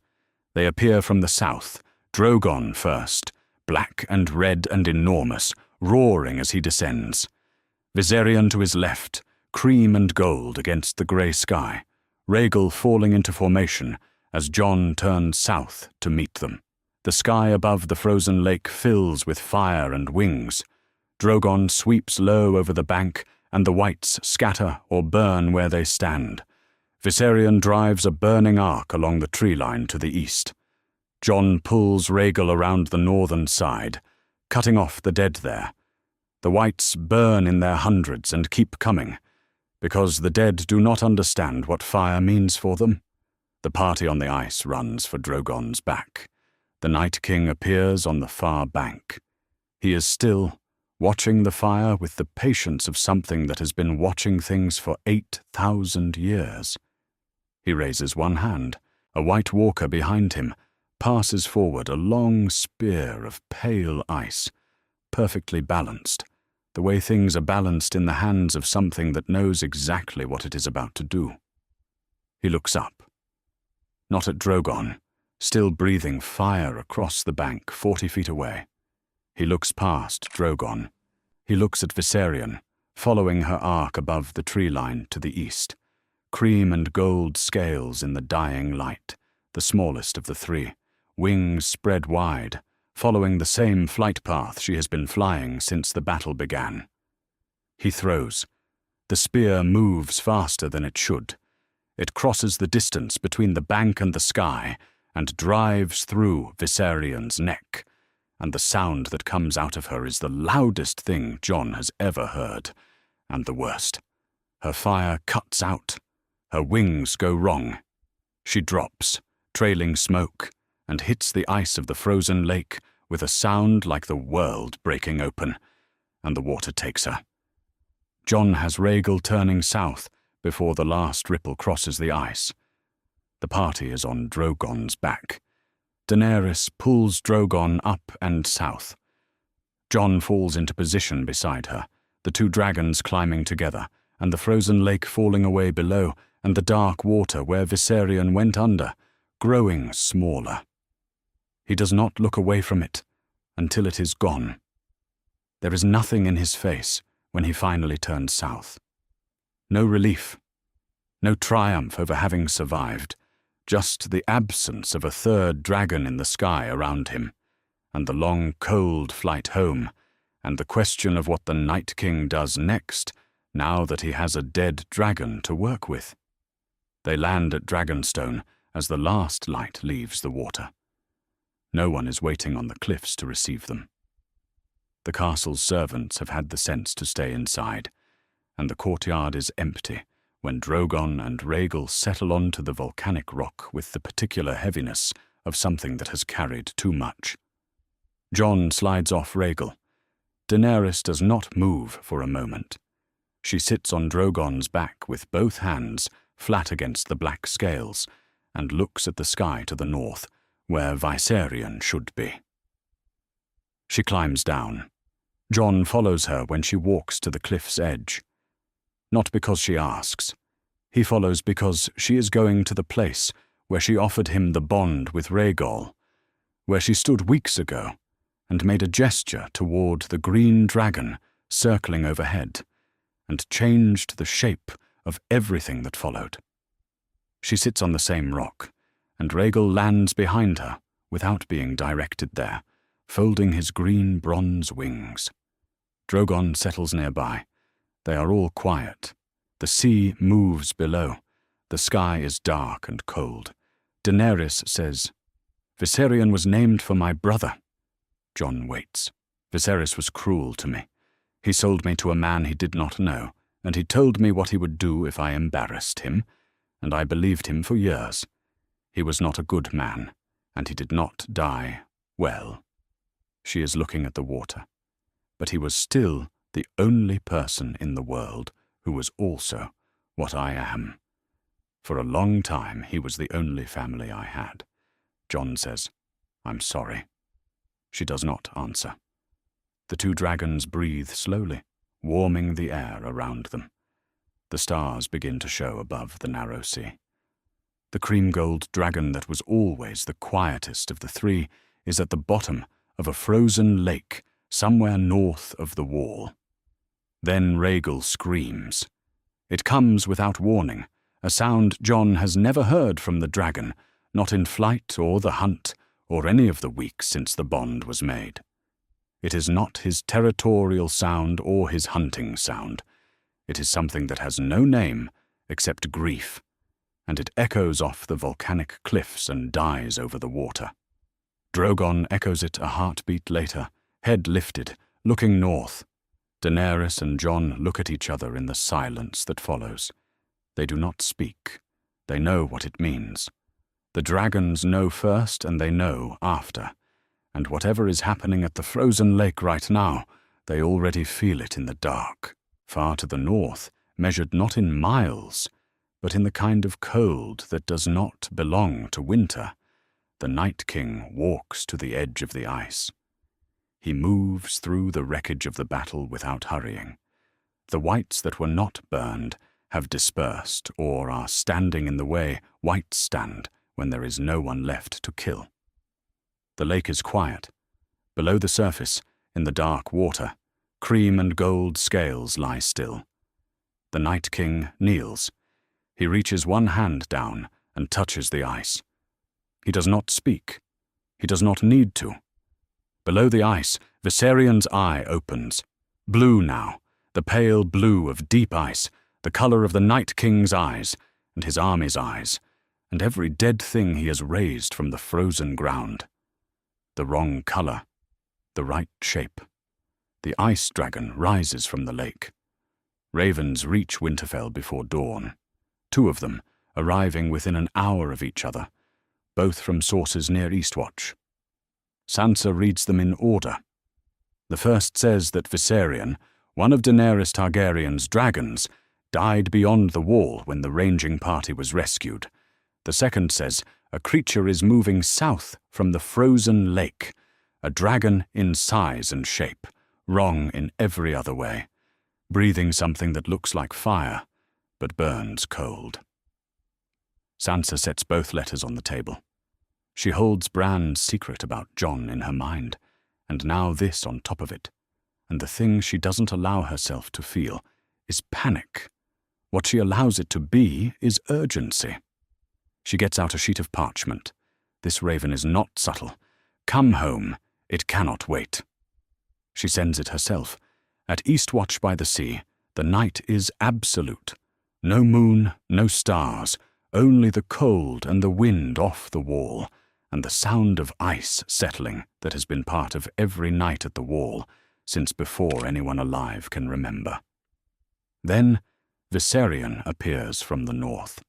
[SPEAKER 1] They appear from the south, Drogon first, black and red and enormous, roaring as he descends. Viserion to his left, cream and gold against the grey sky, Rhaegal falling into formation as Jon turns south to meet them. The sky above the frozen lake fills with fire and wings. Drogon sweeps low over the bank, and the whites scatter or burn where they stand. Viserion drives a burning arc along the tree line to the east. Jon pulls Rhaegal around the northern side, cutting off the dead there. The whites burn in their hundreds and keep coming, because the dead do not understand what fire means for them. The party on the ice runs for Drogon's back. The Night King appears on the far bank. He is still, watching the fire with the patience of something that has been watching things for 8,000 years. He raises one hand. A white walker behind him passes forward a long spear of pale ice, perfectly balanced, the way things are balanced in the hands of something that knows exactly what it is about to do. He looks up. Not at Drogon, still breathing fire across the bank 40 feet away. He looks past Drogon. He looks at Viserion, following her arc above the tree line to the east. Cream and gold scales in the dying light, the smallest of the three, wings spread wide, following the same flight path she has been flying since the battle began. He throws. The spear moves faster than it should. It crosses the distance between the bank and the sky and drives through Viserion's neck, and the sound that comes out of her is the loudest thing Jon has ever heard, and the worst. Her fire cuts out. Her wings go wrong. She drops, trailing smoke, and hits the ice of the frozen lake with a sound like the world breaking open, and the water takes her. Jon has Rhaegal turning south before the last ripple crosses the ice. The party is on Drogon's back. Daenerys pulls Drogon up and south. Jon falls into position beside her, the two dragons climbing together, and the frozen lake falling away below, and the dark water where Viserion went under, growing smaller. He does not look away from it until it is gone. There is nothing in his face when he finally turns south. No relief, no triumph over having survived, just the absence of a third dragon in the sky around him, and the long, cold flight home, and the question of what the Night King does next, now that he has a dead dragon to work with. They land at Dragonstone as the last light leaves the water. No one is waiting on the cliffs to receive them. The castle's servants have had the sense to stay inside, and the courtyard is empty when Drogon and Rhaegal settle onto the volcanic rock with the particular heaviness of something that has carried too much. Jon slides off Rhaegal. Daenerys does not move for a moment. She sits on Drogon's back with both hands flat against the black scales and looks at the sky to the north, where Viserion should be. She climbs down. Jon follows her when she walks to the cliff's edge. Not because she asks. He follows because she is going to the place where she offered him the bond with Rhaegal, where she stood weeks ago and made a gesture toward the green dragon circling overhead, and changed the shape of everything that followed. She sits on the same rock, and Rhaegal lands behind her without being directed there, folding his green bronze wings. Drogon settles nearby. They are all quiet. The sea moves below. The sky is dark and cold. Daenerys says, "Viserion was named for my brother." Jon waits. "Viserys was cruel to me. He sold me to a man he did not know, and he told me what he would do if I embarrassed him, and I believed him for years. He was not a good man, and he did not die well." She is looking at the water. But he was still the only person in the world who was also what I am. For a long time he was the only family I had. Jon says, "I'm sorry." She does not answer. The two dragons breathe slowly, warming the air around them. The stars begin to show above the narrow sea. The cream gold dragon that was always the quietest of the three is at the bottom of a frozen lake somewhere north of the wall. Then Rhaegal screams. It comes without warning, a sound Jon has never heard from the dragon, not in flight or the hunt, or any of the weeks since the bond was made. It is not his territorial sound or his hunting sound. It is something that has no name except grief, and it echoes off the volcanic cliffs and dies over the water. Drogon echoes it a heartbeat later, head lifted, looking north. Daenerys and Jon look at each other in the silence that follows. They do not speak. They know what it means. The dragons know first and they know after. And whatever is happening at the frozen lake right now, they already feel it in the dark. Far to the north, measured not in miles, but in the kind of cold that does not belong to winter, the Night King walks to the edge of the ice. He moves through the wreckage of the battle without hurrying. The whites that were not burned have dispersed or are standing in the way whites stand when there is no one left to kill. The lake is quiet. Below the surface, in the dark water, cream and gold scales lie still. The Night King kneels. He reaches one hand down and touches the ice. He does not speak. He does not need to. Below the ice, Viserion's eye opens. Blue now, the pale blue of deep ice, the color of the Night King's eyes, and his army's eyes, and every dead thing he has raised from the frozen ground. The wrong color, the right shape. The ice dragon rises from the lake. Ravens reach Winterfell before dawn. 2 of them, arriving within an hour of each other, both from sources near Eastwatch. Sansa reads them in order. The first says that Viserion, one of Daenerys Targaryen's dragons, died beyond the wall when the ranging party was rescued. The second says a creature is moving south from the frozen lake, a dragon in size and shape, wrong in every other way, breathing something that looks like fire, but burns cold. Sansa sets both letters on the table. She holds Bran's secret about Jon in her mind, and now this on top of it. And the thing she doesn't allow herself to feel is panic. What she allows it to be is urgency. She gets out a sheet of parchment. This raven is not subtle. Come home. It cannot wait. She sends it herself. At Eastwatch by the sea, the night is absolute. No moon, no stars, only the cold and the wind off the wall, and the sound of ice settling that has been part of every night at the wall since before anyone alive can remember. Then Viserion appears from the north.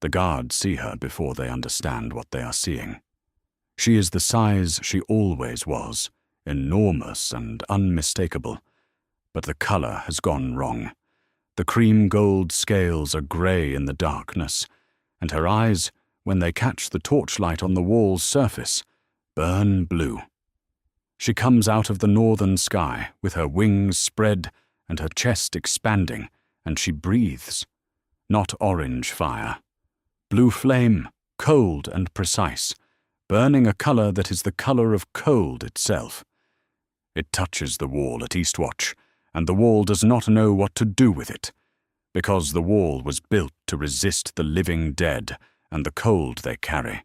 [SPEAKER 1] The guards see her before they understand what they are seeing. She is the size she always was, enormous and unmistakable, but the color has gone wrong. The cream gold scales are gray in the darkness, and her eyes, when they catch the torchlight on the wall's surface, burn blue. She comes out of the northern sky with her wings spread and her chest expanding, and she breathes. Not orange fire. Blue flame, cold and precise, burning a color that is the color of cold itself. It touches the wall at Eastwatch, and the wall does not know what to do with it, because the wall was built to resist the living dead and the cold they carry,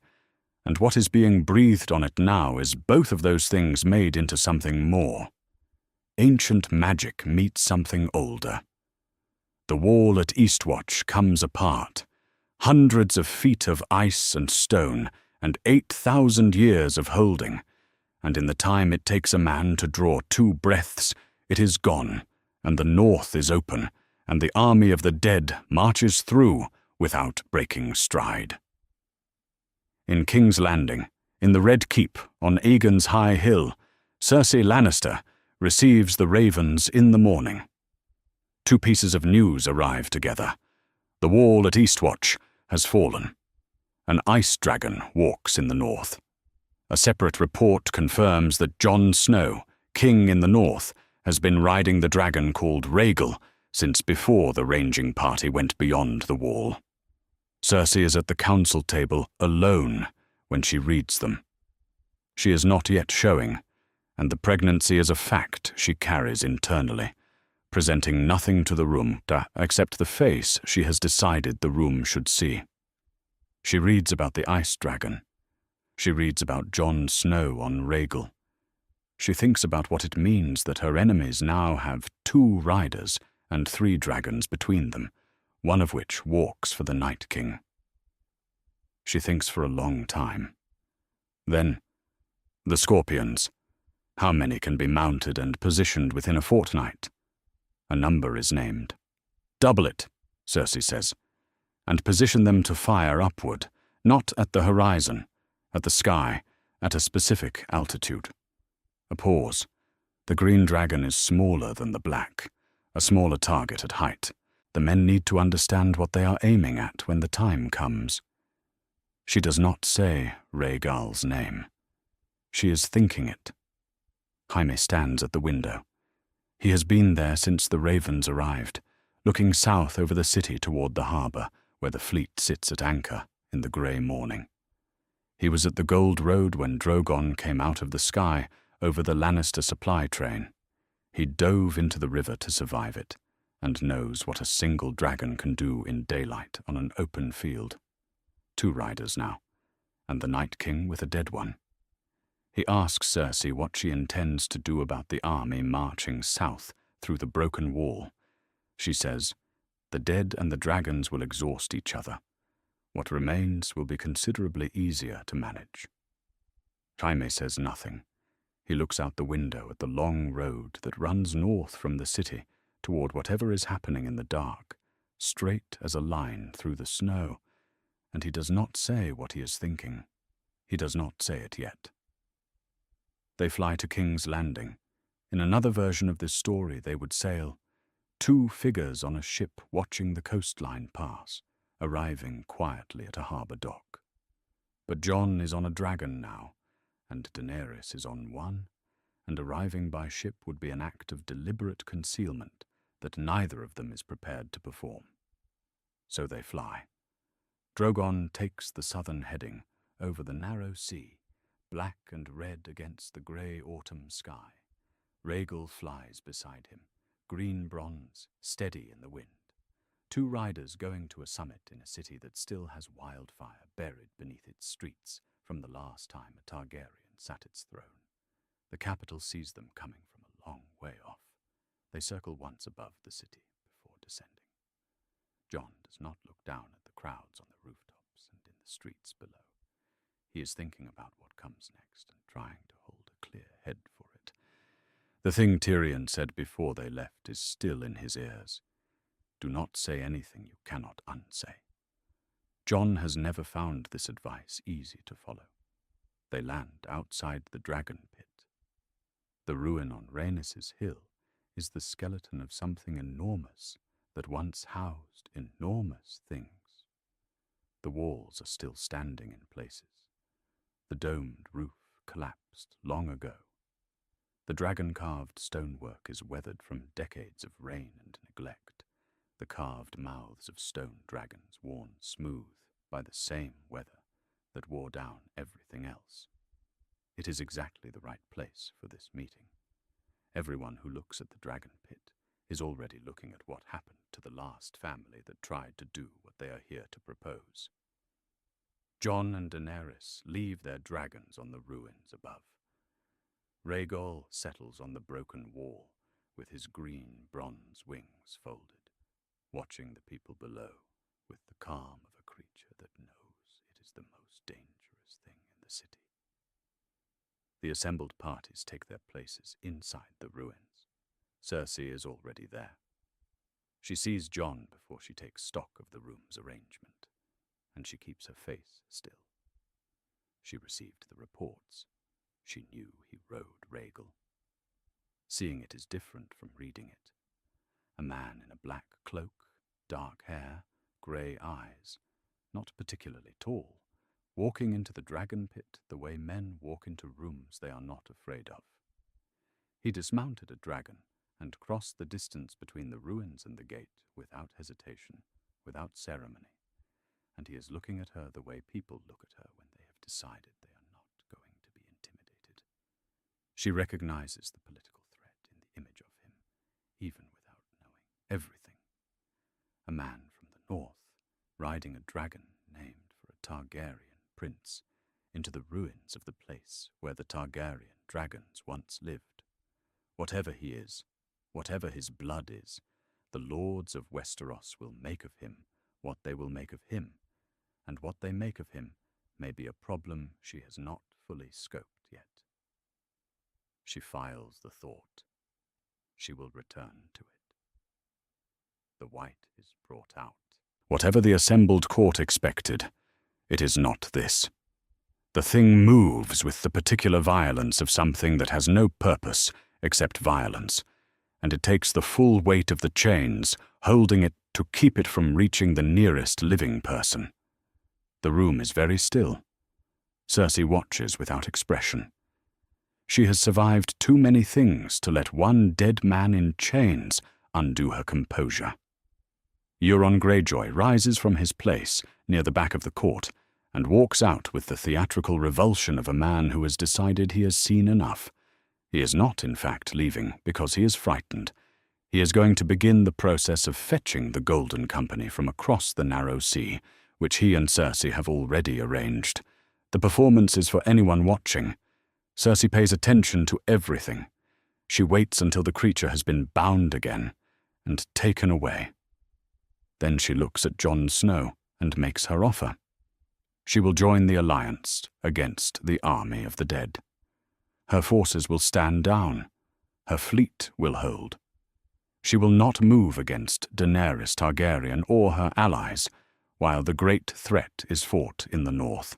[SPEAKER 1] and what is being breathed on it now is both of those things made into something more. Ancient magic meets something older. The wall at Eastwatch comes apart. Hundreds of feet of ice and stone, and 8,000 years of holding, and in the time it takes a man to draw 2 breaths, it is gone, and the north is open, and the army of the dead marches through without breaking stride. In King's Landing, in the Red Keep on Aegon's High Hill, Cersei Lannister receives the ravens in the morning. 2 pieces of news arrive together. The wall at Eastwatch has fallen. An ice dragon walks in the north. A separate report confirms that Jon Snow, king in the north, has been riding the dragon called Rhaegal since before the ranging party went beyond the wall. Cersei is at the council table alone when she reads them. She is not yet showing, and the pregnancy is a fact she carries internally, presenting nothing to the room except the face she has decided the room should see. She reads about the ice dragon. She reads about Jon Snow on Rhaegal. She thinks about what it means that her enemies now have 2 riders and 3 dragons between them, one of which walks for the Night King. She thinks for a long time. Then, the Scorpions. How many can be mounted and positioned within a fortnight? A number is named. Double it, Cersei says, and position them to fire upward, not at the horizon, at the sky, at a specific altitude. A pause. The green dragon is smaller than the black, a smaller target at height. The men need to understand what they are aiming at when the time comes. She does not say Rhaegal's name. She is thinking it. Jaime stands at the window. He has been there since the ravens arrived, looking south over the city toward the harbour, where the fleet sits at anchor in the grey morning. He was at the Gold Road when Drogon came out of the sky over the Lannister supply train. He dove into the river to survive it, and knows what a single dragon can do in daylight on an open field. 2 riders now, and the Night King with a dead one. He asks Cersei what she intends to do about the army marching south through the broken wall. She says, "The dead and the dragons will exhaust each other. What remains will be considerably easier to manage." Jaime says nothing. He looks out the window at the long road that runs north from the city toward whatever is happening in the dark, straight as a line through the snow, and he does not say what he is thinking. He does not say it yet. They fly to King's Landing. In another version of this story, they would sail, 2 figures on a ship watching the coastline pass, arriving quietly at a harbour dock. But Jon is on a dragon now, and Daenerys is on one, and arriving by ship would be an act of deliberate concealment that neither of them is prepared to perform. So they fly. Drogon takes the southern heading over the narrow sea, black and red against the grey autumn sky. Rhaegal flies beside him, green bronze, steady in the wind. 2 riders going to a summit in a city that still has wildfire buried beneath its streets from the last time a Targaryen sat its throne. The capital sees them coming from a long way off. They circle once above the city before descending. Jon does not look down at the crowds on the rooftops and in the streets below. He is thinking about what comes next and trying to hold a clear head for it. The thing Tyrion said before they left is still in his ears. Do not say anything you cannot unsay. Jon has never found this advice easy to follow. They land outside the dragon pit. The ruin on Rhaenys' hill is the skeleton of something enormous that once housed enormous things. The walls are still standing in places. The domed roof collapsed long ago. The dragon-carved stonework is weathered from decades of rain and neglect, the carved mouths of stone dragons worn smooth by the same weather that wore down everything else. It is exactly the right place for this meeting. Everyone who looks at the dragon pit is already looking at what happened to the last family that tried to do what they are here to propose. Jon and Daenerys leave their dragons on the ruins above. Rhaegal settles on the broken wall with his green bronze wings folded, watching the people below with the calm of a creature that knows it is the most dangerous thing in the city. The assembled parties take their places inside the ruins. Cersei is already there. She sees Jon before she takes stock of the room's arrangement, and she keeps her face still. She received the reports. She knew he rode Rhaegal. Seeing it is different from reading it. A man in a black cloak, dark hair, grey eyes, not particularly tall, walking into the dragon pit the way men walk into rooms they are not afraid of. He dismounted a dragon and crossed the distance between the ruins and the gate without hesitation, without ceremony, and he is looking at her the way people look at her when they have decided they are not going to be intimidated. She recognizes the political threat in the image of him, even without knowing everything. A man from the north, riding a dragon named for a Targaryen prince, into the ruins of the place where the Targaryen dragons once lived. Whatever he is, whatever his blood is, the lords of Westeros will make of him what they will make of him, and what they make of him may be a problem she has not fully scoped yet. She files the thought. She will return to it. The white is brought out. Whatever the assembled court expected, it is not this. The thing moves with the particular violence of something that has no purpose except violence, and it takes the full weight of the chains holding it to keep it from reaching the nearest living person. The room is very still. Cersei watches without expression. She has survived too many things to let one dead man in chains undo her composure. Euron Greyjoy rises from his place near the back of the court and walks out with the theatrical revulsion of a man who has decided he has seen enough. He is not, in fact, leaving because he is frightened. He is going to begin the process of fetching the Golden Company from across the narrow sea, which he and Cersei have already arranged. The performance is for anyone watching. Cersei pays attention to everything. She waits until the creature has been bound again and taken away. Then she looks at Jon Snow and makes her offer. She will join the alliance against the army of the dead. Her forces will stand down. Her fleet will hold. She will not move against Daenerys Targaryen or her allies, while the great threat is fought in the north.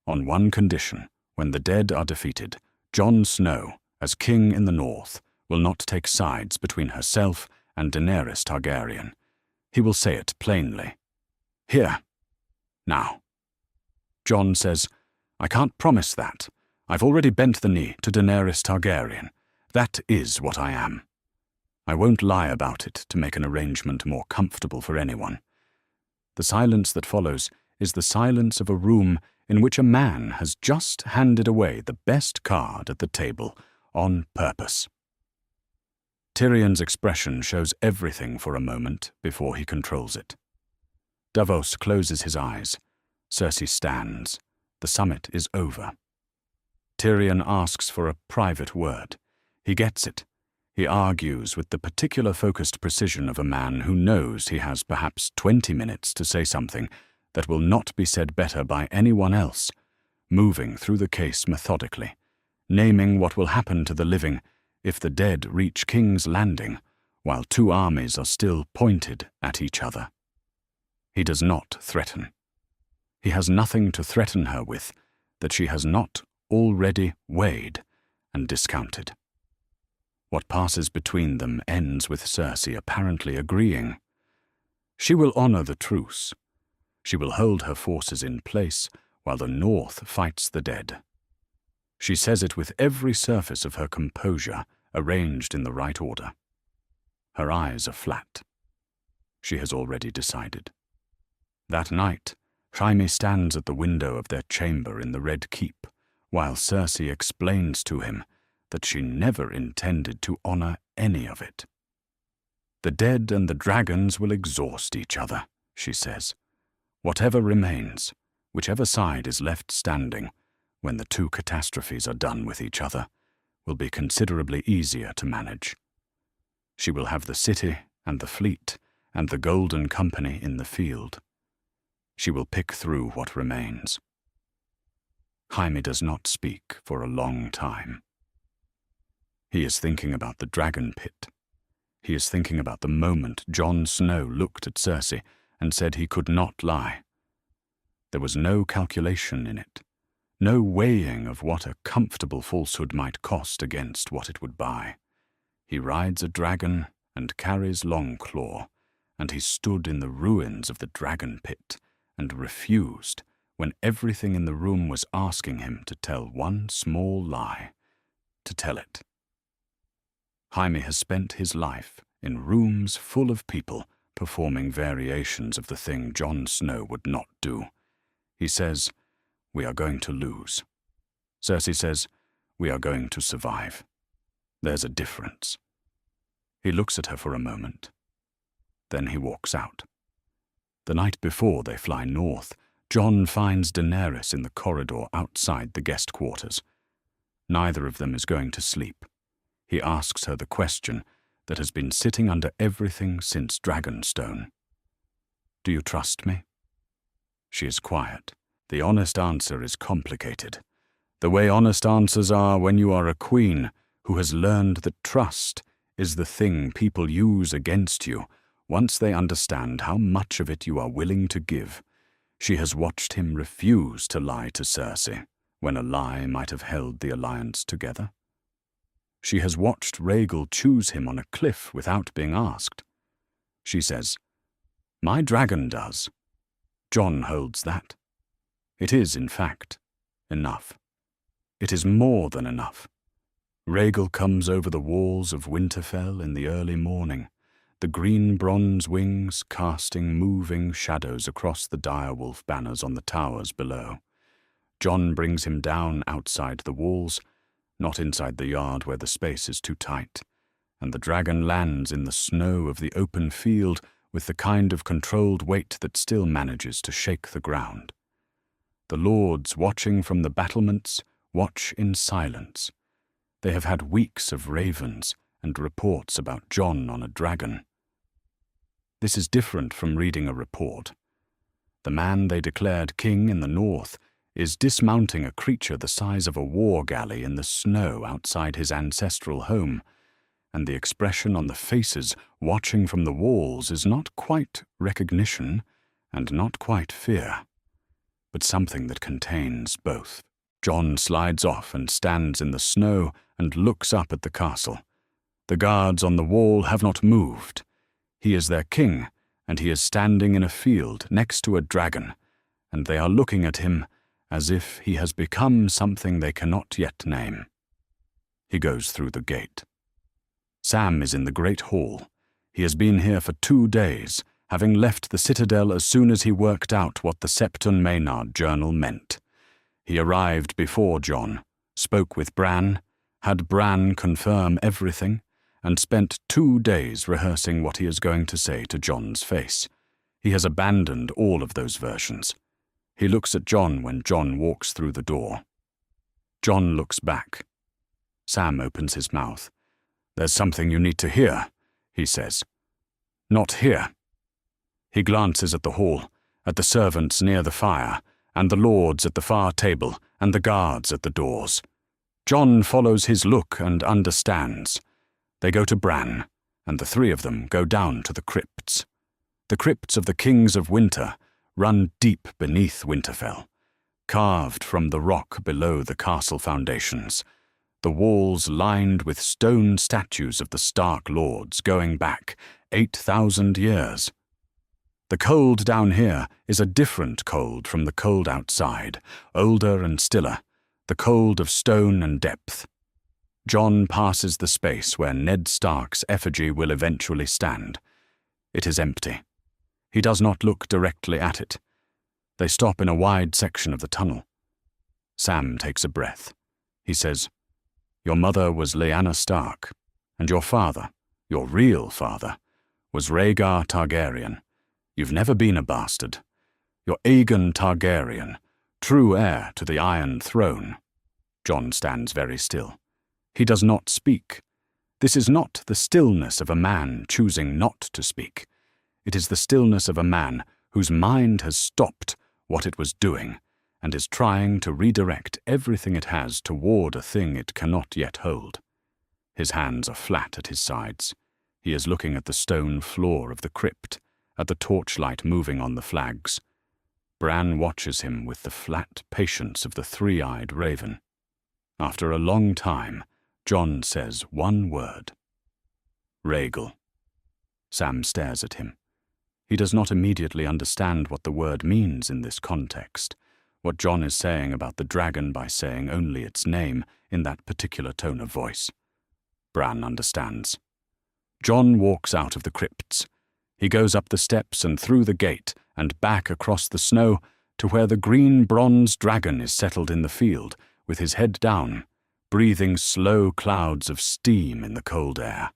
[SPEAKER 1] On one condition, when the dead are defeated, Jon Snow, as king in the north, will not take sides between herself and Daenerys Targaryen. He will say it plainly. Here. Now. Jon says, I can't promise that. I've already bent the knee to Daenerys Targaryen. That is what I am. I won't lie about it to make an arrangement more comfortable for anyone. The silence that follows is the silence of a room in which a man has just handed away the best card at the table on purpose. Tyrion's expression shows everything for a moment before he controls it. Davos closes his eyes. Cersei stands. The summit is over. Tyrion asks for a private word. He gets it. He argues with the particular focused precision of a man who knows he has perhaps 20 minutes to say something that will not be said better by anyone else, moving through the case methodically, naming what will happen to the living if the dead reach King's Landing while two armies are still pointed at each other. He does not threaten. He has nothing to threaten her with that she has not already weighed and discounted. What passes between them ends with Cersei apparently agreeing. She will honor the truce. She will hold her forces in place while the North fights the dead. She says it with every surface of her composure arranged in the right order. Her eyes are flat. She has already decided. That night, Jaime stands at the window of their chamber in the Red Keep, while Cersei explains to him that she never intended to honor any of it. The dead and the dragons will exhaust each other, she says. Whatever remains, whichever side is left standing, when the two catastrophes are done with each other, will be considerably easier to manage. She will have the city and the fleet and the Golden Company in the field. She will pick through what remains. Jaime does not speak for a long time. He is thinking about the dragon pit. He is thinking about the moment Jon Snow looked at Cersei and said he could not lie. There was no calculation in it, no weighing of what a comfortable falsehood might cost against what it would buy. He rides a dragon and carries Longclaw, and he stood in the ruins of the dragon pit and refused when everything in the room was asking him to tell one small lie, to tell it. Jaime has spent his life in rooms full of people performing variations of the thing Jon Snow would not do. He says, "We are going to lose." Cersei says, "We are going to survive." There's a difference. He looks at her for a moment. Then he walks out. The night before they fly north, Jon finds Daenerys in the corridor outside the guest quarters. Neither of them is going to sleep. He asks her the question that has been sitting under everything since Dragonstone. "Do you trust me?" She is quiet. The honest answer is complicated. The way honest answers are when you are a queen who has learned that trust is the thing people use against you once they understand how much of it you are willing to give. She has watched him refuse to lie to Cersei when a lie might have held the alliance together. She has watched Rhaegal choose him on a cliff without being asked. She says, "My dragon does." Jon holds that. It is, in fact, enough. It is more than enough. Rhaegal comes over the walls of Winterfell in the early morning, the green bronze wings casting moving shadows across the direwolf banners on the towers below. Jon brings him down outside the walls, not inside the yard where the space is too tight, and the dragon lands in the snow of the open field with the kind of controlled weight that still manages to shake the ground. The lords watching from the battlements watch in silence. They have had weeks of ravens and reports about Jon on a dragon. This is different from reading a report. The man they declared king in the north is dismounting a creature the size of a war galley in the snow outside his ancestral home, and the expression on the faces watching from the walls is not quite recognition and not quite fear, but something that contains both. Jon slides off and stands in the snow and looks up at the castle. The guards on the wall have not moved. He is their king, and he is standing in a field next to a dragon, and they are looking at him as if he has become something they cannot yet name. He goes through the gate. Sam is in the great hall. He has been here for 2 days, having left the citadel as soon as he worked out what the Septon Maynard journal meant. He arrived before Jon, spoke with Bran, had Bran confirm everything, and spent 2 days rehearsing what he is going to say to Jon's face. He has abandoned all of those versions. He looks at Jon when Jon walks through the door. Jon looks back. Sam opens his mouth. "There's something you need to hear," he says. "Not here." He glances at the hall, at the servants near the fire, and the lords at the far table, and the guards at the doors. Jon follows his look and understands. They go to Bran, and the 3 of them go down to the crypts. The crypts of the kings of winter run deep beneath Winterfell, carved from the rock below the castle foundations, the walls lined with stone statues of the Stark lords going back 8,000 years. The cold down here is a different cold from the cold outside, older and stiller, the cold of stone and depth. Jon passes the space where Ned Stark's effigy will eventually stand. It is empty. He does not look directly at it. They stop in a wide section of the tunnel. Sam takes a breath. He says, "Your mother was Lyanna Stark, and your father, your real father, was Rhaegar Targaryen. You've never been a bastard. You're Aegon Targaryen, true heir to the Iron Throne." Jon stands very still. He does not speak. This is not the stillness of a man choosing not to speak. It is the stillness of a man whose mind has stopped what it was doing and is trying to redirect everything it has toward a thing it cannot yet hold. His hands are flat at his sides. He is looking at the stone floor of the crypt, at the torchlight moving on the flags. Bran watches him with the flat patience of the 3-eyed raven. After a long time, Jon says one word. "Rhaegal." Sam stares at him. He does not immediately understand what the word means in this context, what Jon is saying about the dragon by saying only its name in that particular tone of voice. Bran understands. Jon walks out of the crypts. He goes up the steps and through the gate and back across the snow to where the green bronze dragon is settled in the field, with his head down, breathing slow clouds of steam in the cold air.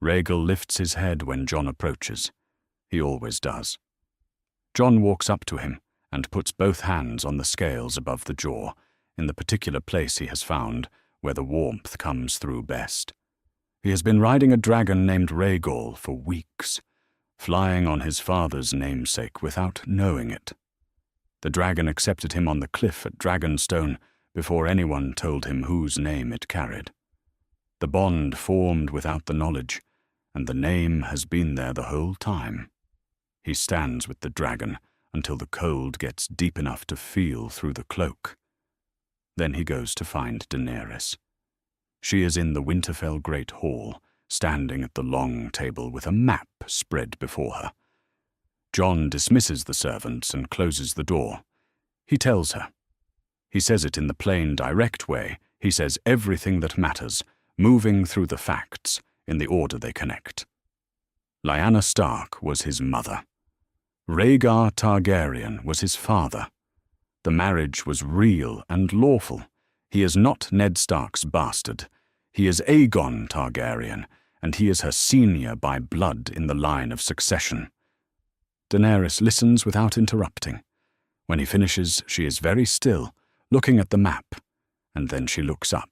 [SPEAKER 1] Rhaegal lifts his head when Jon approaches. He always does. Jon walks up to him and puts both hands on the scales above the jaw, in the particular place he has found where the warmth comes through best. He has been riding a dragon named Rhaegal for weeks, flying on his father's namesake without knowing it. The dragon accepted him on the cliff at Dragonstone before anyone told him whose name it carried. The bond formed without the knowledge, and the name has been there the whole time. He stands with the dragon until the cold gets deep enough to feel through the cloak. Then he goes to find Daenerys. She is in the Winterfell Great Hall, standing at the long table with a map spread before her. Jon dismisses the servants and closes the door. He tells her. He says it in the plain, direct way. He says everything that matters, moving through the facts in the order they connect. Lyanna Stark was his mother. Rhaegar Targaryen was his father. The marriage was real and lawful. He is not Ned Stark's bastard. He is Aegon Targaryen, and he is her senior by blood in the line of succession. Daenerys listens without interrupting. When he finishes, she is very still, looking at the map, and then she looks up.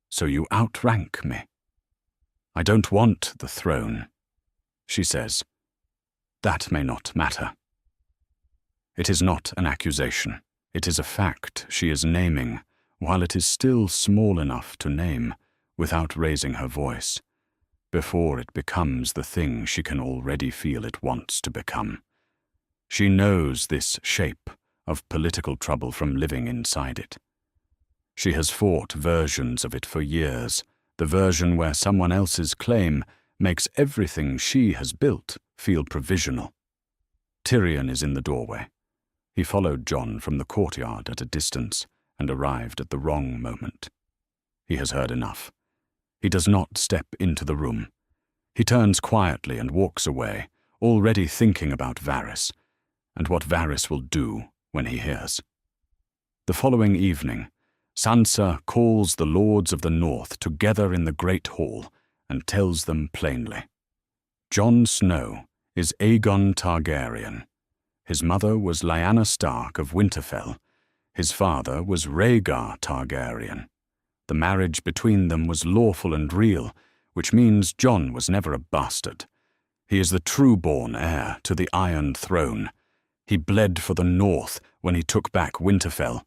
[SPEAKER 1] "So you outrank me. I don't want the throne," she says. "That may not matter." It is not an accusation. It is a fact she is naming, while it is still small enough to name, without raising her voice, before it becomes the thing she can already feel it wants to become. She knows this shape of political trouble from living inside it. She has fought versions of it for years, the version where someone else's claim makes everything she has built feel provisional. Tyrion is in the doorway. He followed Jon from the courtyard at a distance and arrived at the wrong moment. He has heard enough. He does not step into the room. He turns quietly and walks away, already thinking about Varys, and what Varys will do when he hears. The following evening, Sansa calls the Lords of the North together in the Great Hall and tells them plainly. Jon Snow is Aegon Targaryen. His mother was Lyanna Stark of Winterfell. His father was Rhaegar Targaryen. The marriage between them was lawful and real, which means Jon was never a bastard. He is the true-born heir to the Iron Throne. He bled for the North when he took back Winterfell.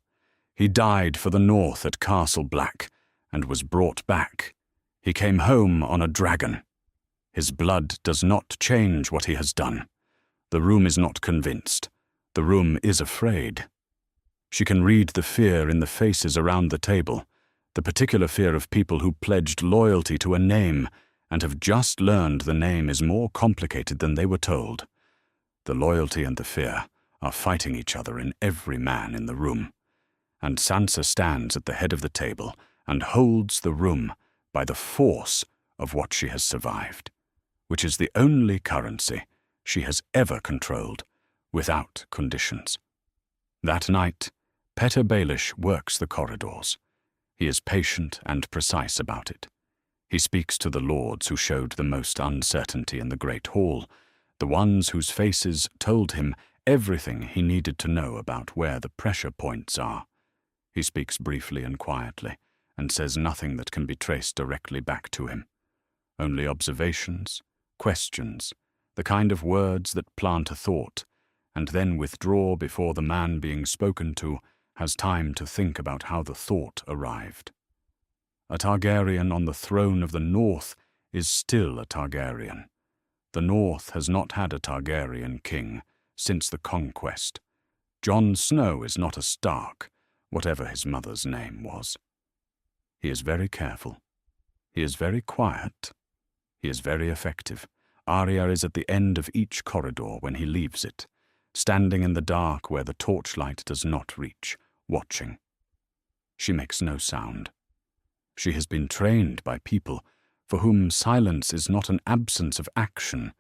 [SPEAKER 1] He died for the North at Castle Black, and was brought back. He came home on a dragon. His blood does not change what he has done. The room is not convinced. The room is afraid. She can read the fear in the faces around the table, the particular fear of people who pledged loyalty to a name and have just learned the name is more complicated than they were told. The loyalty and the fear are fighting each other in every man in the room, and Sansa stands at the head of the table and holds the room by the force of what she has survived, which is the only currency she has ever controlled without conditions. That night, Petyr Baelish works the corridors. He is patient and precise about it. He speaks to the lords who showed the most uncertainty in the Great Hall, the ones whose faces told him everything he needed to know about where the pressure points are. He speaks briefly and quietly, and says nothing that can be traced directly back to him. Only observations, questions, the kind of words that plant a thought, and then withdraw before the man being spoken to has time to think about how the thought arrived. A Targaryen on the throne of the North is still a Targaryen. The North has not had a Targaryen king since the conquest. Jon Snow is not a Stark, whatever his mother's name was. He is very careful. He is very quiet. He is very effective. Arya is at the end of each corridor when he leaves it, standing in the dark where the torchlight does not reach, watching. She makes no sound. She has been trained by people for whom silence is not an absence of action,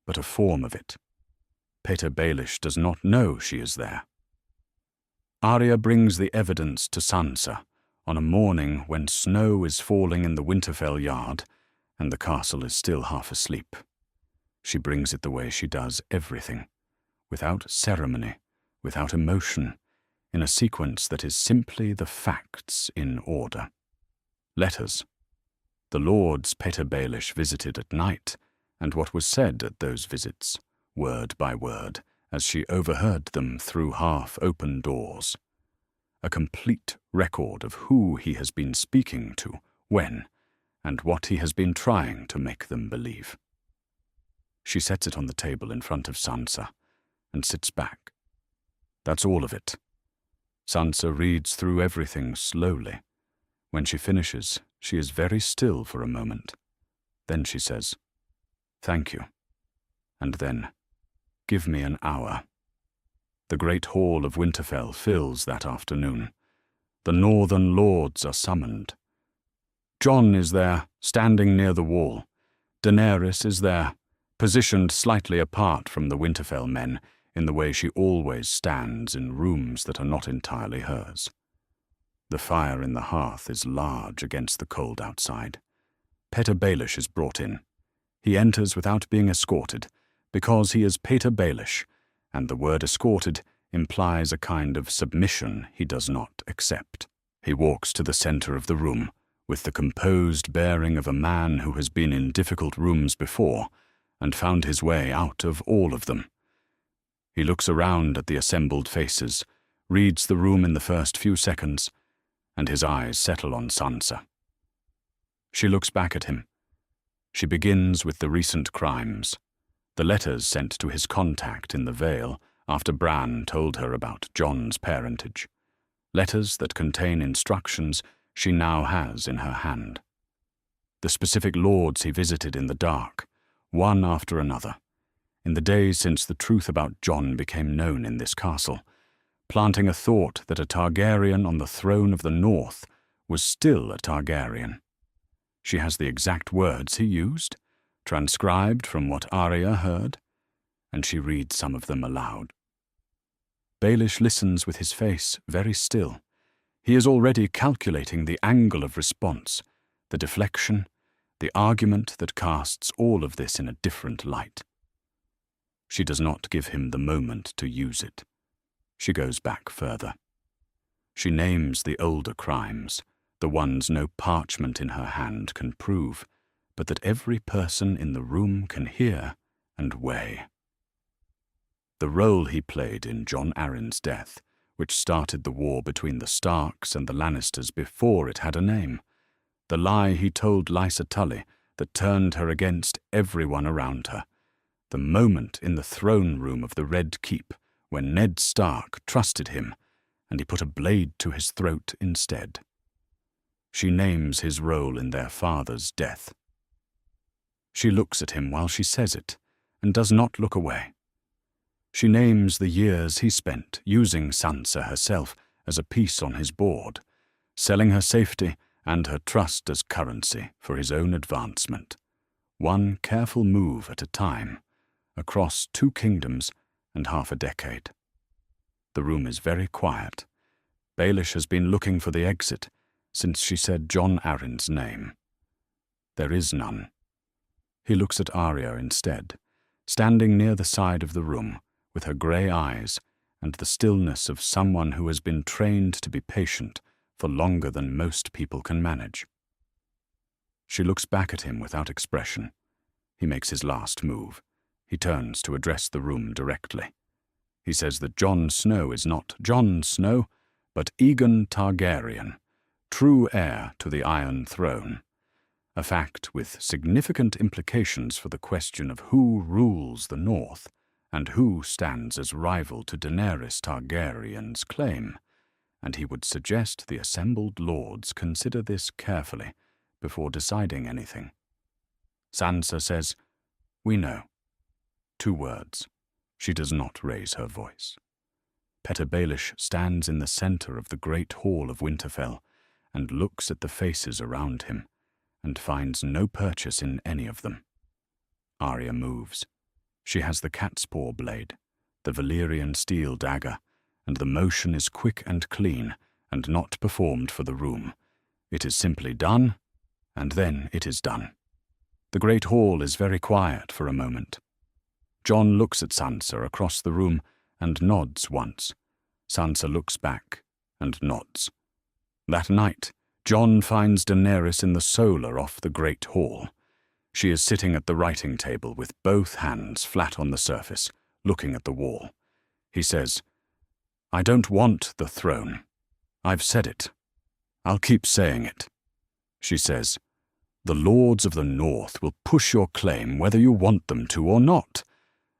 [SPEAKER 1] but a form of it. Petyr Baelish does not know she is there. Arya brings the evidence to Sansa on a morning when snow is falling in the Winterfell yard and the castle is still half asleep. She brings it the way she does everything, without ceremony, without emotion, in a sequence that is simply the facts in order. Letters. The lords Petyr Baelish visited at night, and what was said at those visits, word by word, as she overheard them through half-open doors. A complete record of who he has been speaking to, when, and what he has been trying to make them believe. She sets it on the table in front of Sansa, and sits back. That's all of it. Sansa reads through everything slowly. When she finishes, she is very still for a moment. Then she says, "Thank you." And then, "Give me an hour." The great hall of Winterfell fills that afternoon. The northern lords are summoned. Jon is there, standing near the wall. Daenerys is there, positioned slightly apart from the Winterfell men, in the way she always stands in rooms that are not entirely hers. The fire in the hearth is large against the cold outside. Petyr Baelish is brought in. He enters without being escorted, because he is Petyr Baelish, and the word escorted implies a kind of submission he does not accept. He walks to the center of the room, with the composed bearing of a man who has been in difficult rooms before, and found his way out of all of them. He looks around at the assembled faces, reads the room in the first few seconds, and his eyes settle on Sansa. She looks back at him. She begins with the recent crimes, the letters sent to his contact in the Vale after Bran told her about Jon's parentage, letters that contain instructions she now has in her hand. The specific lords he visited in the dark, one after another, in the days since the truth about Jon became known in this castle, planting a thought that a Targaryen on the throne of the North was still a Targaryen. She has the exact words he used, transcribed from what Arya heard, and she reads some of them aloud. Baelish listens with his face very still. He is already calculating the angle of response, the deflection, the argument that casts all of this in a different light. She does not give him the moment to use it. She goes back further. She names the older crimes, the ones no parchment in her hand can prove, but that every person in the room can hear and weigh. The role he played in Jon Arryn's death, which started the war between the Starks and the Lannisters before it had a name. The lie he told Lysa Tully that turned her against everyone around her. The moment in the throne room of the Red Keep when Ned Stark trusted him, and he put a blade to his throat instead. She names his role in their father's death. She looks at him while she says it, and does not look away. She names the years he spent using Sansa herself as a piece on his board, selling her safety and her trust as currency for his own advancement, one careful move at a time, across 2 kingdoms and half a decade. The room is very quiet. Baelish has been looking for the exit since she said Jon Arryn's name. There is none. He looks at Arya instead, standing near the side of the room, with her grey eyes and the stillness of someone who has been trained to be patient for longer than most people can manage. She looks back at him without expression. He makes his last move. He turns to address the room directly. He says that Jon Snow is not Jon Snow, but Aegon Targaryen, true heir to the Iron Throne, a fact with significant implications for the question of who rules the North and who stands as rival to Daenerys Targaryen's claim, and he would suggest the assembled lords consider this carefully before deciding anything. Sansa says, "We know." 2 words. She does not raise her voice. Petyr Baelish stands in the center of the great hall of Winterfell and looks at the faces around him, and finds no purchase in any of them. Arya moves. She has the cat's paw blade, the Valyrian steel dagger, and the motion is quick and clean, and not performed for the room. It is simply done, and then it is done. The great hall is very quiet for a moment. Jon looks at Sansa across the room and nods once. Sansa looks back and nods. That night, Jon finds Daenerys in the solar off the great hall. She is sitting at the writing table with both hands flat on the surface, looking at the wall. He says, "I don't want the throne. I've said it. I'll keep saying it." She says, "The lords of the north will push your claim whether you want them to or not,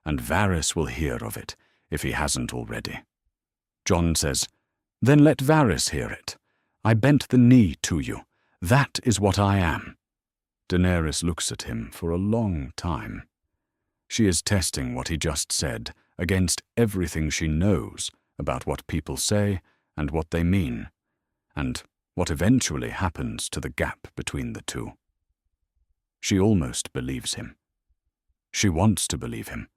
[SPEAKER 1] and Varys will hear of it if he hasn't already." Jon says, "Then let Varys hear it. I bent the knee to you. That is what I am." Daenerys looks at him for a long time. She is testing what he just said against everything she knows about what people say and what they mean, and what eventually happens to the gap between the two. She almost believes him. She wants to believe him,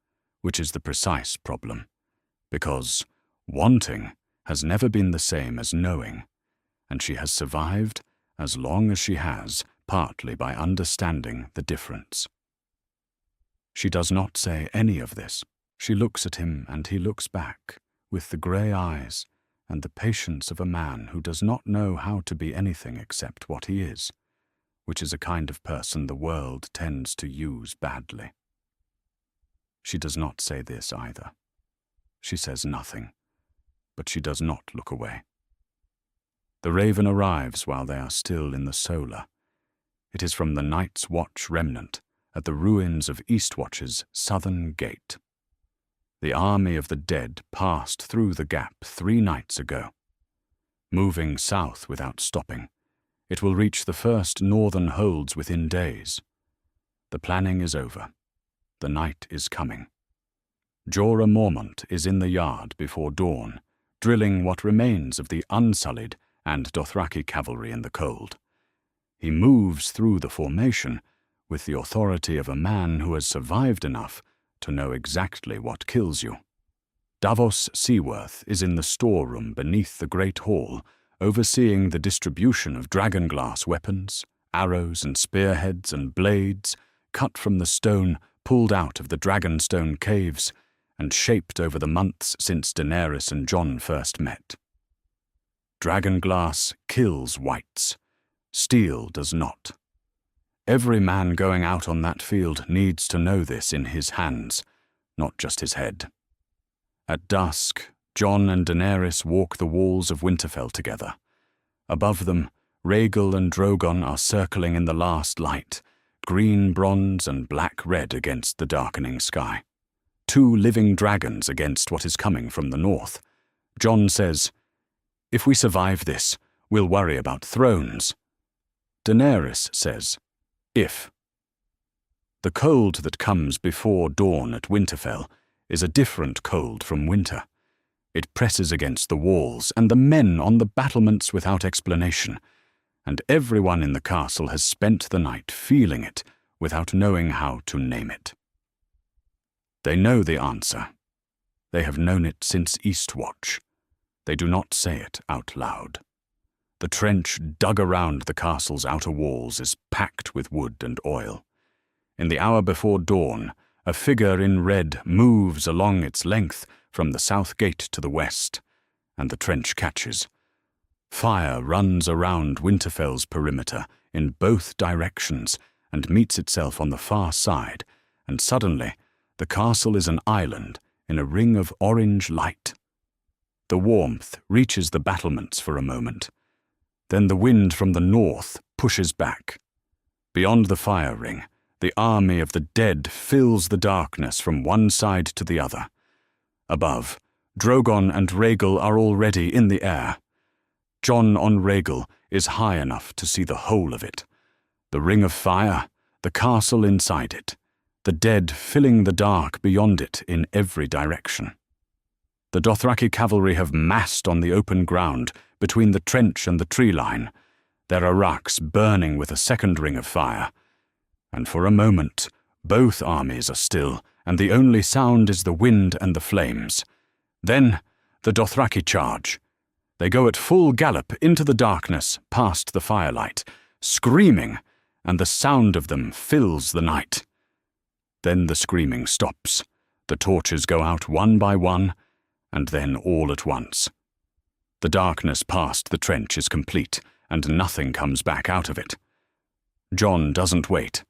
[SPEAKER 1] which is the precise problem, because wanting has never been the same as knowing, and she has survived as long as she has, partly by understanding the difference. She does not say any of this. She looks at him and he looks back, with the grey eyes and the patience of a man who does not know how to be anything except what he is, which is a kind of person the world tends to use badly. She does not say this either. She says nothing, but she does not look away. The raven arrives while they are still in the solar. It is from the Night's Watch remnant at the ruins of Eastwatch's southern gate. The army of the dead passed through the gap 3 nights ago. Moving south without stopping, it will reach the first northern holds within days. The planning is over. The night is coming. Jorah Mormont is in the yard before dawn, drilling what remains of the unsullied and Dothraki cavalry in the cold. He moves through the formation with the authority of a man who has survived enough to know exactly what kills you. Davos Seaworth is in the storeroom beneath the great hall, overseeing the distribution of dragonglass weapons, arrows and spearheads and blades, cut from the stone pulled out of the Dragonstone caves and shaped over the months since Daenerys and Jon first met. Dragonglass kills whites. Steel does not. Every man going out on that field needs to know this in his hands, not just his head. At dusk, Jon and Daenerys walk the walls of Winterfell together. Above them, Rhaegal and Drogon are circling in the last light, green, bronze, and black-red against the darkening sky. 2 living dragons against what is coming from the north. Jon says, "If we survive this, we'll worry about thrones." Daenerys says, "If." The cold that comes before dawn at Winterfell is a different cold from winter. It presses against the walls and the men on the battlements without explanation, and everyone in the castle has spent the night feeling it without knowing how to name it. They know the answer. They have known it since Eastwatch. They do not say it out loud. The trench dug around the castle's outer walls is packed with wood and oil. In the hour before dawn, a figure in red moves along its length from the south gate to the west, and the trench catches. Fire runs around Winterfell's perimeter in both directions and meets itself on the far side, and suddenly the castle is an island in a ring of orange light. The warmth reaches the battlements for a moment. Then the wind from the north pushes back. Beyond the fire ring, the army of the dead fills the darkness from one side to the other. Above, Drogon and Rhaegal are already in the air. Jon on Rhaegal is high enough to see the whole of it. The ring of fire, the castle inside it, the dead filling the dark beyond it in every direction. The Dothraki cavalry have massed on the open ground between the trench and the tree line. their arcs burning with a second ring of fire. And for a moment, both armies are still, and the only sound is the wind and the flames. Then, the Dothraki charge. They go at full gallop into the darkness past the firelight, screaming, and the sound of them fills the night. Then the screaming stops. The torches go out one by one, and then all at once. The darkness past the trench is complete, and nothing comes back out of it. Jon doesn't wait.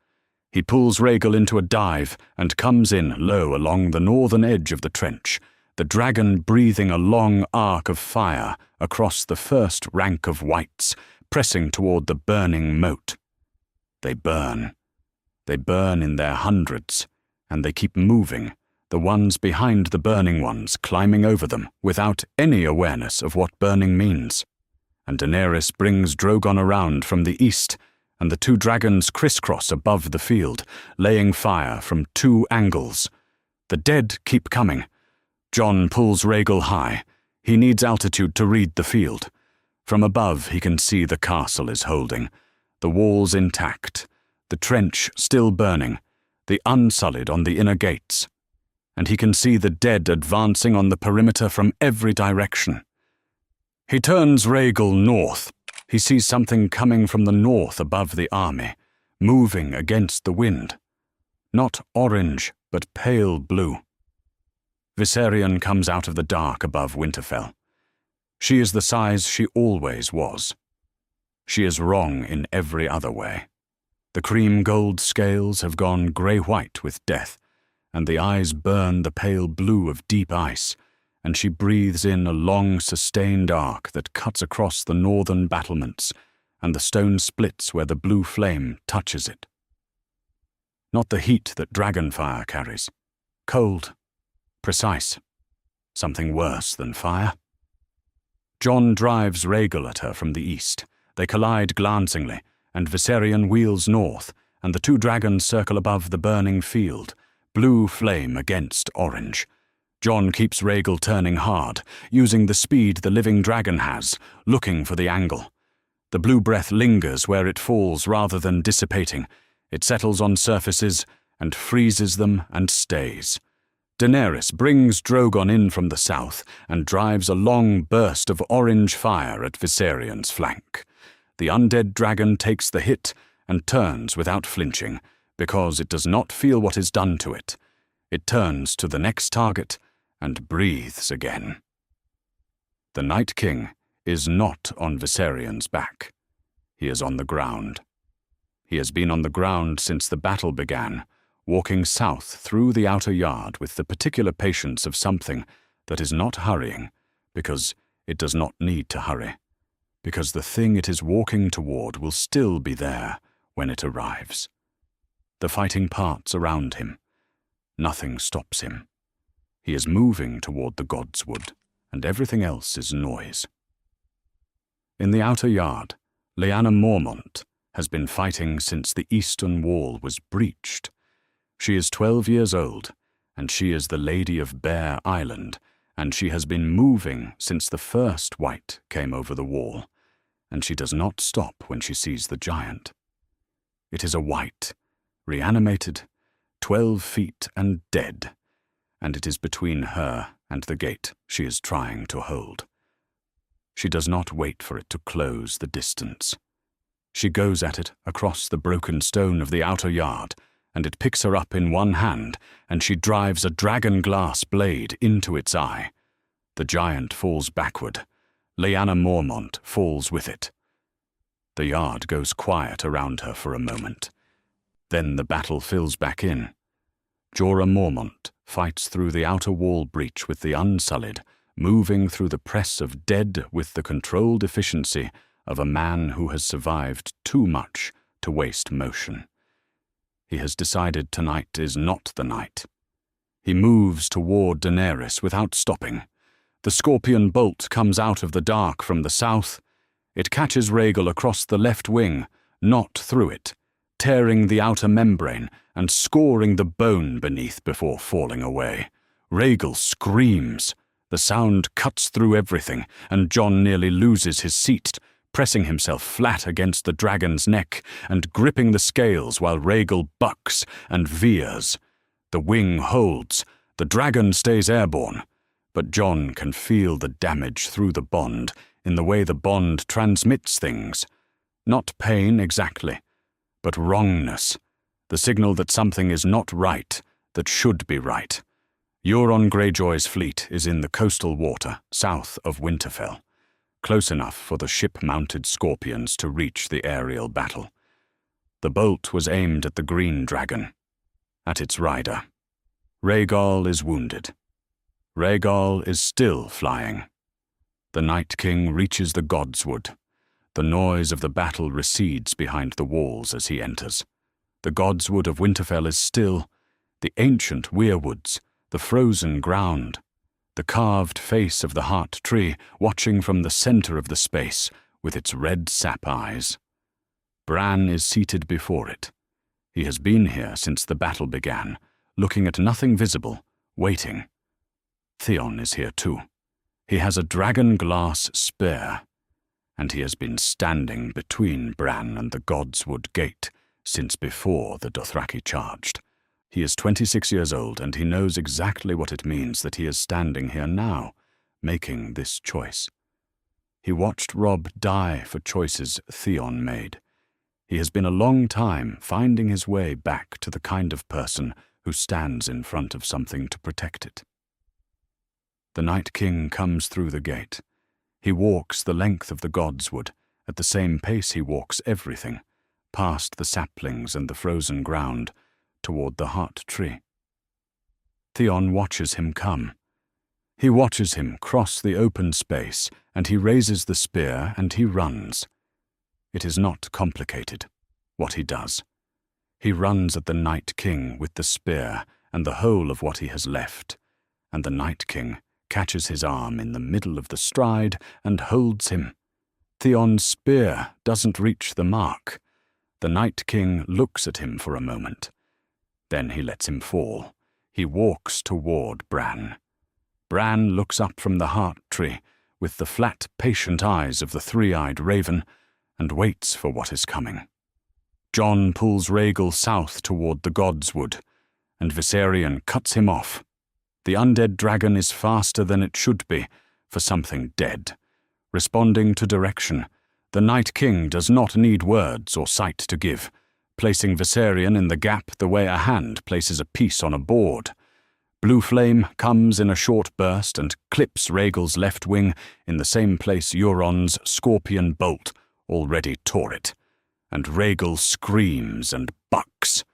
[SPEAKER 1] He pulls Rhaegal into a dive and comes in low along the northern edge of the trench, the dragon breathing a long arc of fire across the first rank of wights, pressing toward the burning moat. They burn. They burn in their hundreds, and they keep moving, the ones behind the burning ones climbing over them without any awareness of what burning means. And Daenerys brings Drogon around from the east, and the two dragons crisscross above the field, laying fire from two angles. The dead keep coming. Jon pulls Rhaegal high. He needs altitude to read the field. From above he can see the castle is holding, the walls intact, the trench still burning, the unsullied on the inner gates. And he can see the dead advancing on the perimeter from every direction. He turns Rhaegal north. He sees something coming from the north above the army, moving against the wind. Not orange, but pale blue. Viserion comes out of the dark above Winterfell. She is the size she always was. She is wrong in every other way. The cream gold scales have gone grey-white with death, and the eyes burn the pale blue of deep ice, and she breathes in a long, sustained arc that cuts across the northern battlements, and the stone splits where the blue flame touches it. Not the heat that dragonfire carries. Cold. Precise. Something worse than fire. Jon drives Rhaegal at her from the east. They collide glancingly, and Viserion wheels north, and the two dragons circle above the burning field, blue flame against orange. Jon keeps Rhaegal turning hard, using the speed the living dragon has, looking for the angle. The blue breath lingers where it falls rather than dissipating. It settles on surfaces and freezes them and stays. Daenerys brings Drogon in from the south and drives a long burst of orange fire at Viserion's flank. The undead dragon takes the hit and turns without flinching, because it does not feel what is done to it. It turns to the next target and breathes again. The Night King is not on Viserion's back. He is on the ground. He has been on the ground since the battle began, walking south through the outer yard with the particular patience of something that is not hurrying, because it does not need to hurry, because the thing it is walking toward will still be there when it arrives. The fighting parts around him. Nothing stops him. He is moving toward the Godswood, and everything else is noise. In the outer yard, Lyanna Mormont has been fighting since the eastern wall was breached. She is 12 years old, and she is the Lady of Bear Island, and she has been moving since the first wight came over the wall, and she does not stop when she sees the giant. It is a wight, reanimated, 12 feet and dead, and it is between her and the gate she is trying to hold. She does not wait for it to close the distance. She goes at it across the broken stone of the outer yard, and it picks her up in one hand, and she drives a dragon-glass blade into its eye. The giant falls backward. Lyanna Mormont falls with it. The yard goes quiet around her for a moment. Then the battle fills back in. Jorah Mormont fights through the outer wall breach with the Unsullied, moving through the press of dead with the controlled efficiency of a man who has survived too much to waste motion. He has decided tonight is not the night. He moves toward Daenerys without stopping. The scorpion bolt comes out of the dark from the south. It catches Rhaegal across the left wing, not through it, tearing the outer membrane and scoring the bone beneath before falling away. Rhaegal screams. The sound cuts through everything, and Jon nearly loses his seat, pressing himself flat against the dragon's neck and gripping the scales while Rhaegal bucks and veers. The wing holds, the dragon stays airborne, but Jon can feel the damage through the bond in the way the bond transmits things. Not pain exactly, but wrongness, the signal that something is not right, that should be right. Euron Greyjoy's fleet is in the coastal water south of Winterfell, close enough for the ship-mounted scorpions to reach the aerial battle. The bolt was aimed at the green dragon, at its rider. Rhaegal is wounded. Rhaegal is still flying. The Night King reaches the Godswood. The noise of the battle recedes behind the walls as he enters. The Godswood of Winterfell is still, the ancient weirwoods, the frozen ground, the carved face of the heart tree watching from the center of the space with its red sap eyes. Bran is seated before it. He has been here since the battle began, looking at nothing visible, waiting. Theon is here too. He has a dragon glass spear, and he has been standing between Bran and the Godswood gate since before the Dothraki charged. He is 26 years old, and he knows exactly what it means that he is standing here now, making this choice. He watched Robb die for choices Theon made. He has been a long time finding his way back to the kind of person who stands in front of something to protect it. The Night King comes through the gate. He walks the length of the Godswood, at the same pace he walks everything, past the saplings and the frozen ground, toward the heart tree. Theon watches him come. He watches him cross the open space, and he raises the spear and he runs. It is not complicated, what he does. He runs at the Night King with the spear and the whole of what he has left, and the Night King catches his arm in the middle of the stride and holds him. Theon's spear doesn't reach the mark. The Night King looks at him for a moment. Then he lets him fall. He walks toward Bran. Bran looks up from the heart tree with the flat, patient eyes of the three-eyed raven and waits for what is coming. Jon pulls Rhaegal south toward the Godswood, and Viserion cuts him off. The undead dragon is faster than it should be for something dead. Responding to direction, the Night King does not need words or sight to give, placing Viserion in the gap the way a hand places a piece on a board. Blue flame comes in a short burst and clips Rhaegal's left wing in the same place Euron's scorpion bolt already tore it, and Rhaegal screams and bucks.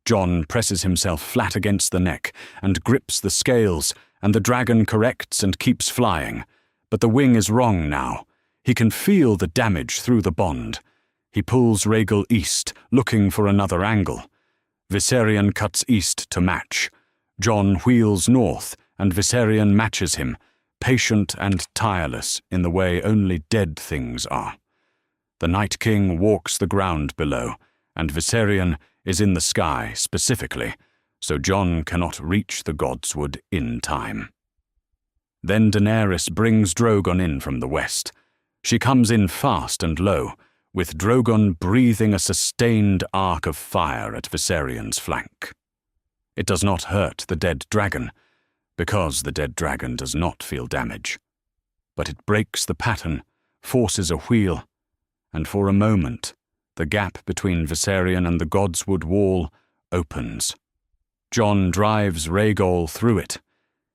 [SPEAKER 1] Jon presses himself flat against the neck and grips the scales, and the dragon corrects and keeps flying. But the wing is wrong now. He can feel the damage through the bond. He pulls Rhaegal east, looking for another angle. Viserion cuts east to match. Jon wheels north, and Viserion matches him, patient and tireless in the way only dead things are. The Night King walks the ground below, and Viserion is in the sky specifically, so Jon cannot reach the Godswood in time. Then Daenerys brings Drogon in from the west. She comes in fast and low, with Drogon breathing a sustained arc of fire at Viserion's flank. It does not hurt the dead dragon, because the dead dragon does not feel damage. But it breaks the pattern, forces a wheel, and for a moment, the gap between Viserion and the Godswood wall opens. Jon drives Rhaegal through it.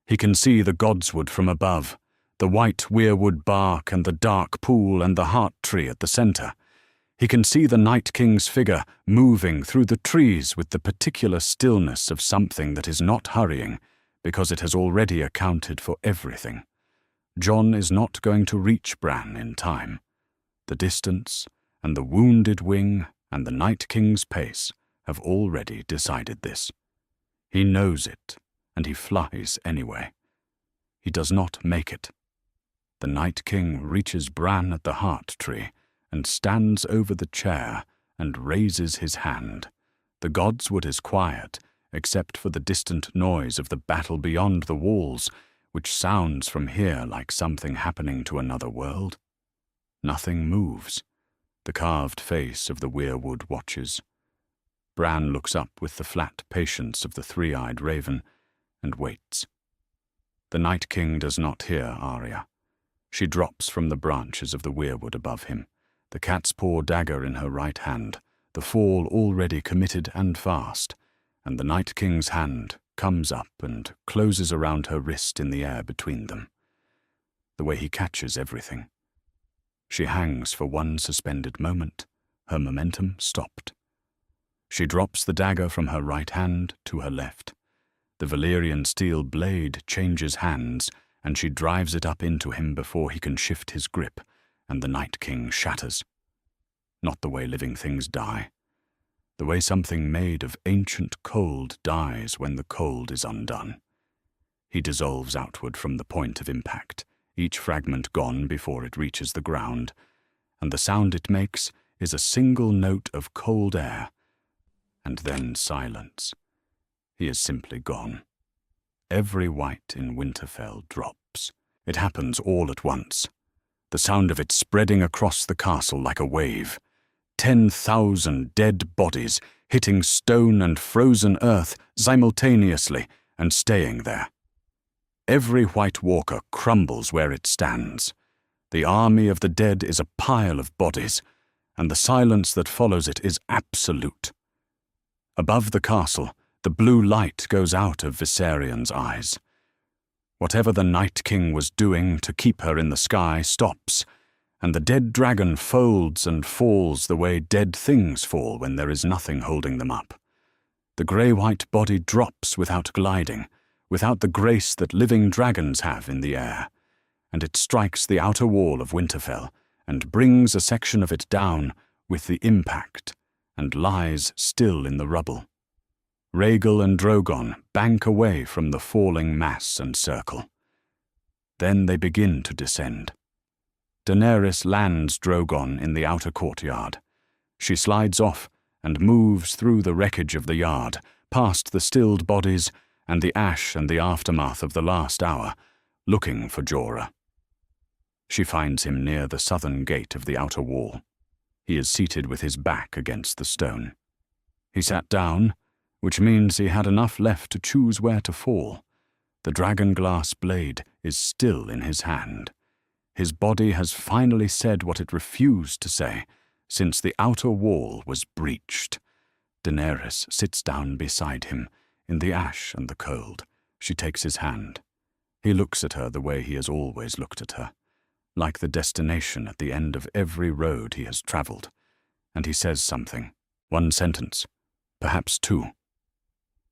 [SPEAKER 1] He can see the Godswood from above, the white weirwood bark and the dark pool and the heart tree at the center. He can see the Night King's figure moving through the trees with the particular stillness of something that is not hurrying, because it has already accounted for everything. Jon is not going to reach Bran in time. The distance and the wounded wing and the Night King's pace have already decided this. He knows it, and he flies anyway. He does not make it. The Night King reaches Bran at the heart tree and stands over the chair and raises his hand. The Godswood is quiet, except for the distant noise of the battle beyond the walls, which sounds from here like something happening to another world. Nothing moves. The carved face of the weirwood watches. Bran looks up with the flat patience of the three-eyed raven and waits. The Night King does not hear Arya. She drops from the branches of the weirwood above him, the cat's paw dagger in her right hand, the fall already committed and fast, and the Night King's hand comes up and closes around her wrist in the air between them. The way he catches everything. She hangs for one suspended moment, her momentum stopped. She drops the dagger from her right hand to her left. The Valyrian steel blade changes hands, and she drives it up into him before he can shift his grip, and the Night King shatters. Not the way living things die. The way something made of ancient cold dies when the cold is undone. He dissolves outward from the point of impact, each fragment gone before it reaches the ground, and the sound it makes is a single note of cold air, and then silence. He is simply gone. Every white in Winterfell drops. It happens all at once. The sound of it spreading across the castle like a wave. 10,000 dead bodies hitting stone and frozen earth simultaneously and staying there. Every White Walker crumbles where it stands. The army of the dead is a pile of bodies, and the silence that follows it is absolute. Above the castle, the blue light goes out of Viserion's eyes. Whatever the Night King was doing to keep her in the sky stops, and the dead dragon folds and falls the way dead things fall when there is nothing holding them up. The grey-white body drops without gliding, without the grace that living dragons have in the air, and it strikes the outer wall of Winterfell and brings a section of it down with the impact and lies still in the rubble. Rhaegal and Drogon bank away from the falling mass and circle. Then they begin to descend. Daenerys lands Drogon in the outer courtyard. She slides off and moves through the wreckage of the yard, past the stilled bodies and the ash and the aftermath of the last hour, looking for Jorah. She finds him near the southern gate of the outer wall. He is seated with his back against the stone. He sat down, which means he had enough left to choose where to fall. The dragonglass blade is still in his hand. His body has finally said what it refused to say, since the outer wall was breached. Daenerys sits down beside him, in the ash and the cold. She takes his hand. He looks at her the way he has always looked at her, like the destination at the end of every road he has travelled, and he says something, one sentence, perhaps two.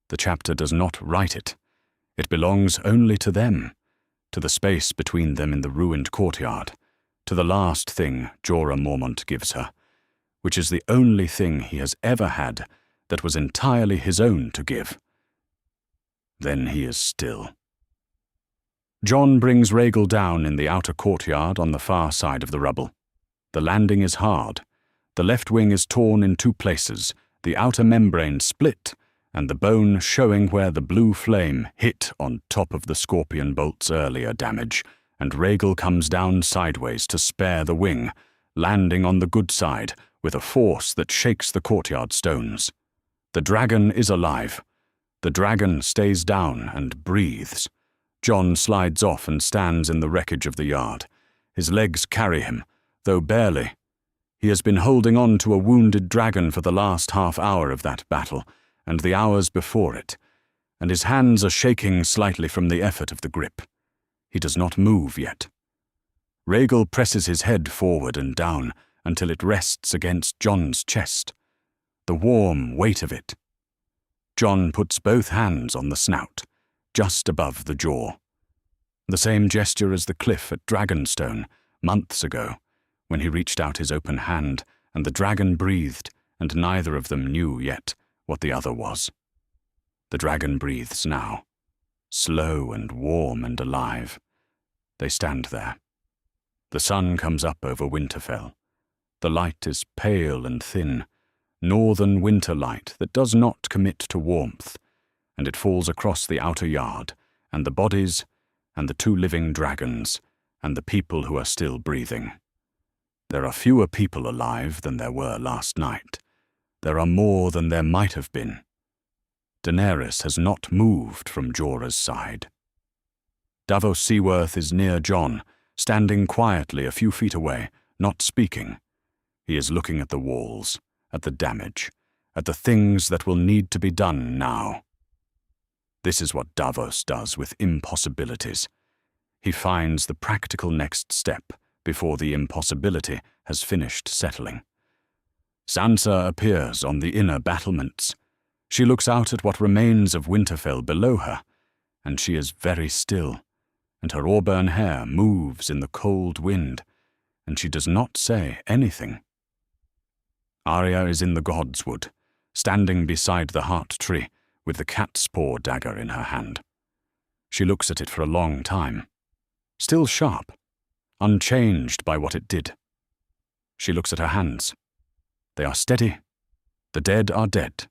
[SPEAKER 1] The chapter does not write it. It belongs only to them, to the space between them in the ruined courtyard, to the last thing Jorah Mormont gives her, which is the only thing he has ever had that was entirely his own to give. Then he is still. Jon brings Rhaegal down in the outer courtyard on the far side of the rubble. The landing is hard. The left wing is torn in two places, the outer membrane split, and the bone showing where the blue flame hit on top of the scorpion bolt's earlier damage, and Rhaegal comes down sideways to spare the wing, landing on the good side with a force that shakes the courtyard stones. The dragon is alive. The dragon stays down and breathes. Jon slides off and stands in the wreckage of the yard. His legs carry him, though barely. He has been holding on to a wounded dragon for the last half hour of that battle, and the hours before it, and his hands are shaking slightly from the effort of the grip. He does not move yet. Rhaegal presses his head forward and down until it rests against Jon's chest. The warm weight of it. Jon puts both hands on the snout, just above the jaw. The same gesture as the cliff at Dragonstone, months ago, when he reached out his open hand and the dragon breathed, and neither of them knew yet what the other was. The dragon breathes now, slow and warm and alive. They stand there. The sun comes up over Winterfell. The light is pale and thin, northern winter light that does not commit to warmth, and it falls across the outer yard, and the bodies, and the two living dragons, and the people who are still breathing. There are fewer people alive than there were last night. There are more than there might have been. Daenerys has not moved from Jorah's side. Davos Seaworth is near Jon, standing quietly a few feet away, not speaking. He is looking at the walls, at the damage, at the things that will need to be done now. This is what Davos does with impossibilities. He finds the practical next step before the impossibility has finished settling. Sansa appears on the inner battlements. She looks out at what remains of Winterfell below her, and she is very still, and her auburn hair moves in the cold wind, and she does not say anything. Arya is in the Godswood, standing beside the heart tree, with the cat's paw dagger in her hand. She looks at it for a long time, still sharp, unchanged by what it did. She looks at her hands. They are steady. The dead are dead.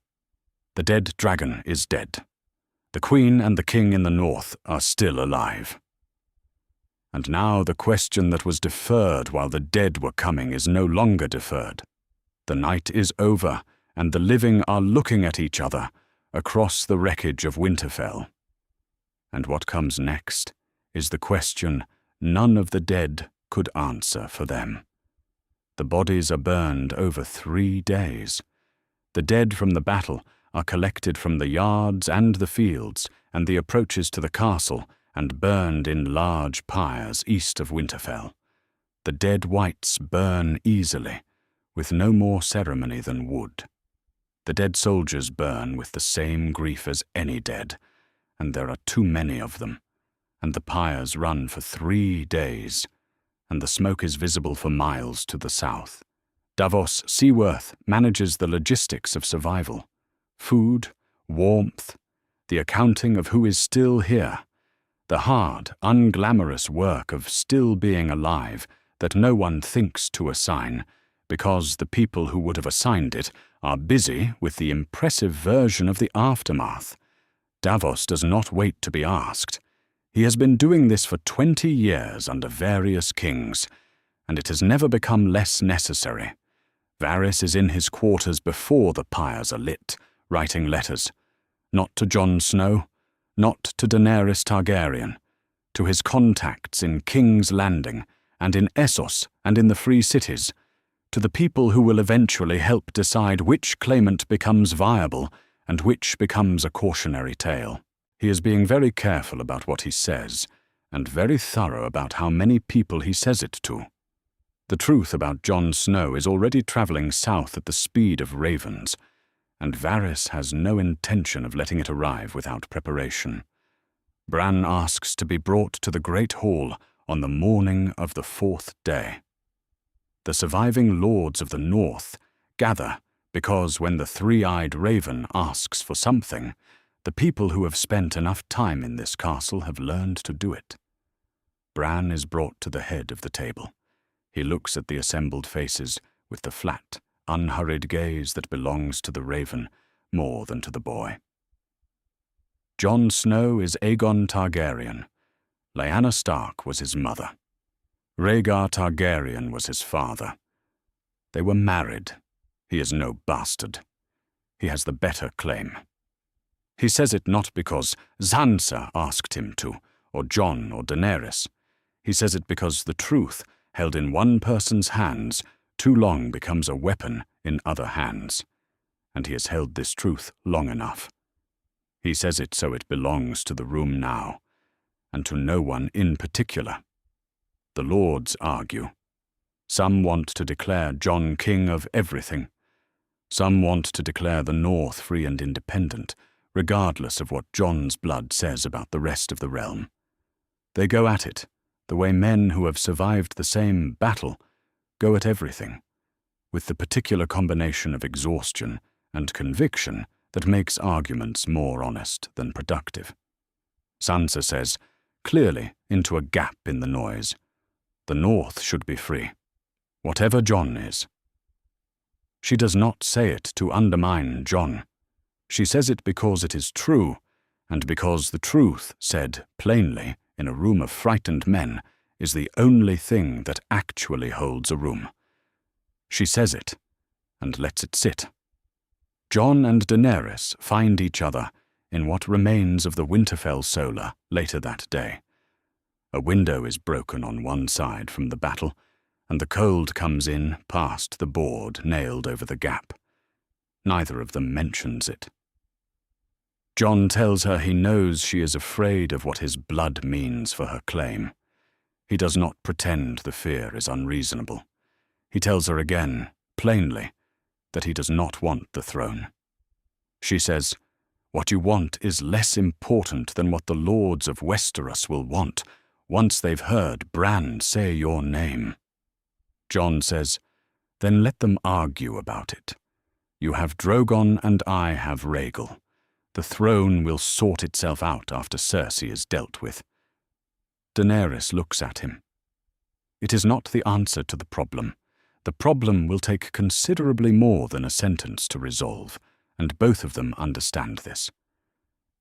[SPEAKER 1] The dead dragon is dead. The queen and the king in the north are still alive. And now the question that was deferred while the dead were coming is no longer deferred. The night is over, and the living are looking at each other across the wreckage of Winterfell. And what comes next is the question none of the dead could answer for them. The bodies are burned over 3 days. The dead from the battle are collected from the yards and the fields and the approaches to the castle and burned in large pyres east of Winterfell. The dead wights burn easily, with no more ceremony than wood. The dead soldiers burn with the same grief as any dead, and there are too many of them, and the pyres run for 3 days, and the smoke is visible for miles to the south. Davos Seaworth manages the logistics of survival. Food, warmth, the accounting of who is still here, the hard, unglamorous work of still being alive that no one thinks to assign, because the people who would have assigned it are busy with the impressive version of the aftermath. Davos does not wait to be asked. He has been doing this for 20 years under various kings, and it has never become less necessary. Varys is in his quarters before the pyres are lit, writing letters, not to Jon Snow, not to Daenerys Targaryen, to his contacts in King's Landing and in Essos and in the Free Cities, to the people who will eventually help decide which claimant becomes viable and which becomes a cautionary tale. He is being very careful about what he says, and very thorough about how many people he says it to. The truth about Jon Snow is already travelling south at the speed of ravens, and Varys has no intention of letting it arrive without preparation. Bran asks to be brought to the Great Hall on the morning of the 4th day. The surviving lords of the north gather because when the three-eyed raven asks for something, the people who have spent enough time in this castle have learned to do it. Bran is brought to the head of the table. He looks at the assembled faces with the flat, unhurried gaze that belongs to the raven more than to the boy. Jon Snow is Aegon Targaryen. Lyanna Stark was his mother. Rhaegar Targaryen was his father. They were married. He is no bastard. He has the better claim. He says it not because Sansa asked him to, or Jon or Daenerys. He says it because the truth, held in one person's hands, too long becomes a weapon in other hands. And he has held this truth long enough. He says it so it belongs to the room now, and to no one in particular. The lords argue. Some want to declare Jon king of everything. Some want to declare the North free and independent, regardless of what Jon's blood says about the rest of the realm. They go at it, the way men who have survived the same battle go at everything, with the particular combination of exhaustion and conviction that makes arguments more honest than productive. Sansa says, clearly into a gap in the noise, the North should be free, whatever Jon is. She does not say it to undermine Jon. She says it because it is true, and because the truth, said plainly in a room of frightened men, is the only thing that actually holds a room, She says it, and lets it sit. Jon and Daenerys find each other in what remains of the Winterfell solar later that day. A window is broken on one side from the battle, and the cold comes in past the board nailed over the gap. Neither of them mentions it. Jon tells her he knows she is afraid of what his blood means for her claim. He does not pretend the fear is unreasonable. He tells her again, plainly, that he does not want the throne. She says, "What you want is less important than what the lords of Westeros will want once they've heard Bran say your name." Jon says, "Then let them argue about it. You have Drogon and I have Rhaegal. The throne will sort itself out after Cersei is dealt with." Daenerys looks at him. It is not the answer to the problem. The problem will take considerably more than a sentence to resolve, and both of them understand this.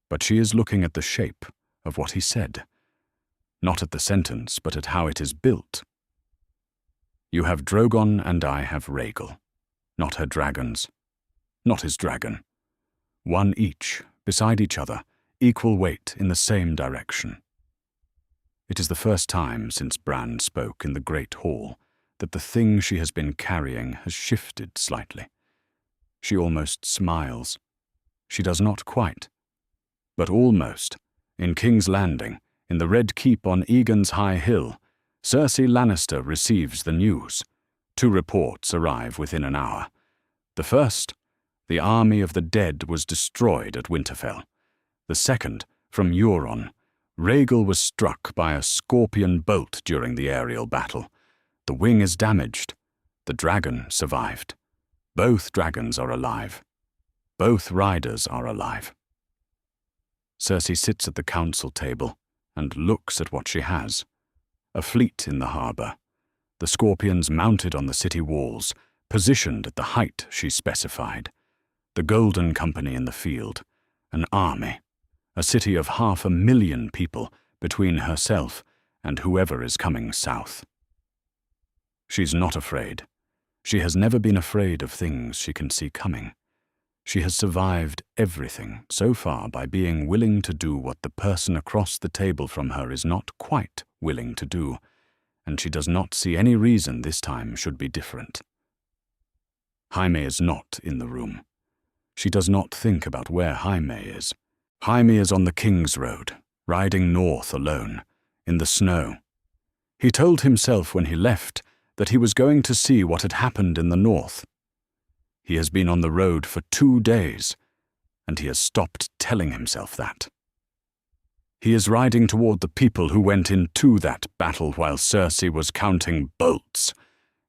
[SPEAKER 1] But she is looking at the shape of what he said. Not at the sentence, but at how it is built. You have Drogon and I have Rhaegal. Not her dragons. Not his dragon. One each, beside each other, equal weight in the same direction. It is the first time since Bran spoke in the Great Hall that the thing she has been carrying has shifted slightly. She almost smiles. She does not quite, but almost. In King's Landing, in the Red Keep on Egan's High Hill, Cersei Lannister receives the news. 2 reports arrive within an hour. The first, the army of the dead was destroyed at Winterfell. The second, from Euron, Rhaegal was struck by a scorpion bolt during the aerial battle. The wing is damaged. The dragon survived. Both dragons are alive. Both riders are alive. Cersei sits at the council table and looks at what she has. A fleet in the harbour. The scorpions mounted on the city walls, positioned at the height she specified. The Golden Company in the field. An army. A city of 500,000 people between herself and whoever is coming south. She's not afraid. She has never been afraid of things she can see coming. She has survived everything so far by being willing to do what the person across the table from her is not quite willing to do, and she does not see any reason this time should be different. Jaime is not in the room. She does not think about where Jaime is. Jaime is on the King's Road, riding north alone, in the snow. He told himself when he left that he was going to see what had happened in the north. He has been on the road for 2 days, and he has stopped telling himself that. He is riding toward the people who went into that battle while Cersei was counting bolts,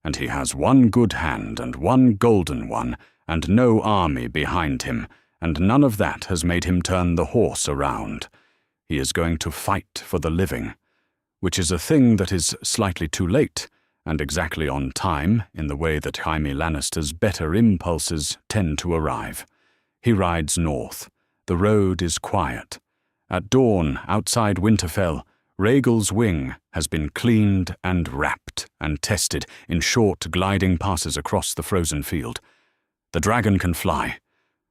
[SPEAKER 1] and he has 1 good hand and 1 golden one, and no army behind him, and none of that has made him turn the horse around. He is going to fight for the living, which is a thing that is slightly too late, and exactly on time in the way that Jaime Lannister's better impulses tend to arrive. He rides north. The road is quiet. At dawn, outside Winterfell, Rhaegal's wing has been cleaned and wrapped and tested in short gliding passes across the frozen field. The dragon can fly.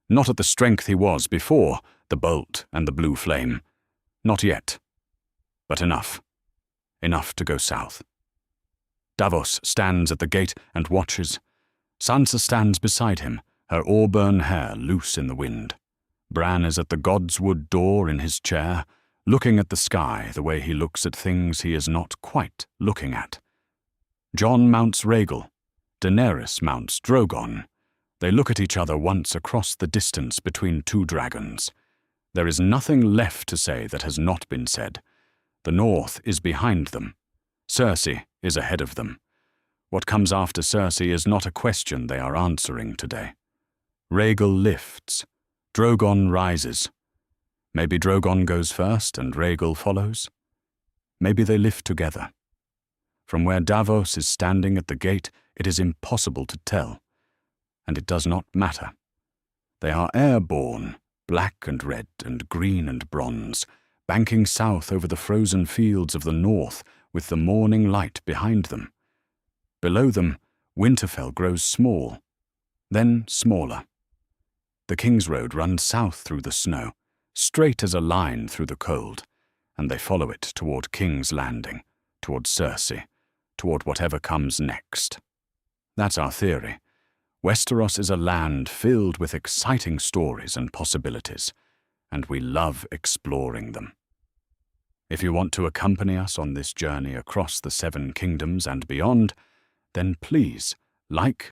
[SPEAKER 1] Not at the strength he was before the bolt and the blue flame. Not yet. But enough. Enough to go south. Davos stands at the gate and watches. Sansa stands beside him, her auburn hair loose in the wind. Bran is at the Godswood door in his chair, looking at the sky the way he looks at things he is not quite looking at. Jon mounts Rhaegal. Daenerys mounts Drogon. They look at each other once across the distance between 2 dragons. There is nothing left to say that has not been said. The north is behind them. Cersei is ahead of them. What comes after Cersei is not a question they are answering today. Rhaegal lifts. Drogon rises. Maybe Drogon goes first and Rhaegal follows. Maybe they lift together. From where Davos is standing at the gate, it is impossible to tell. And it does not matter. They are airborne, black and red and green and bronze, banking south over the frozen fields of the north with the morning light behind them. Below them, Winterfell grows small, then smaller. The King's Road runs south through the snow, straight as a line through the cold, and they follow it toward King's Landing, toward Cersei, toward whatever comes next. That's our theory. Westeros is a land filled with exciting stories and possibilities, and we love exploring them. If you want to accompany us on this journey across the Seven Kingdoms and beyond, then please like,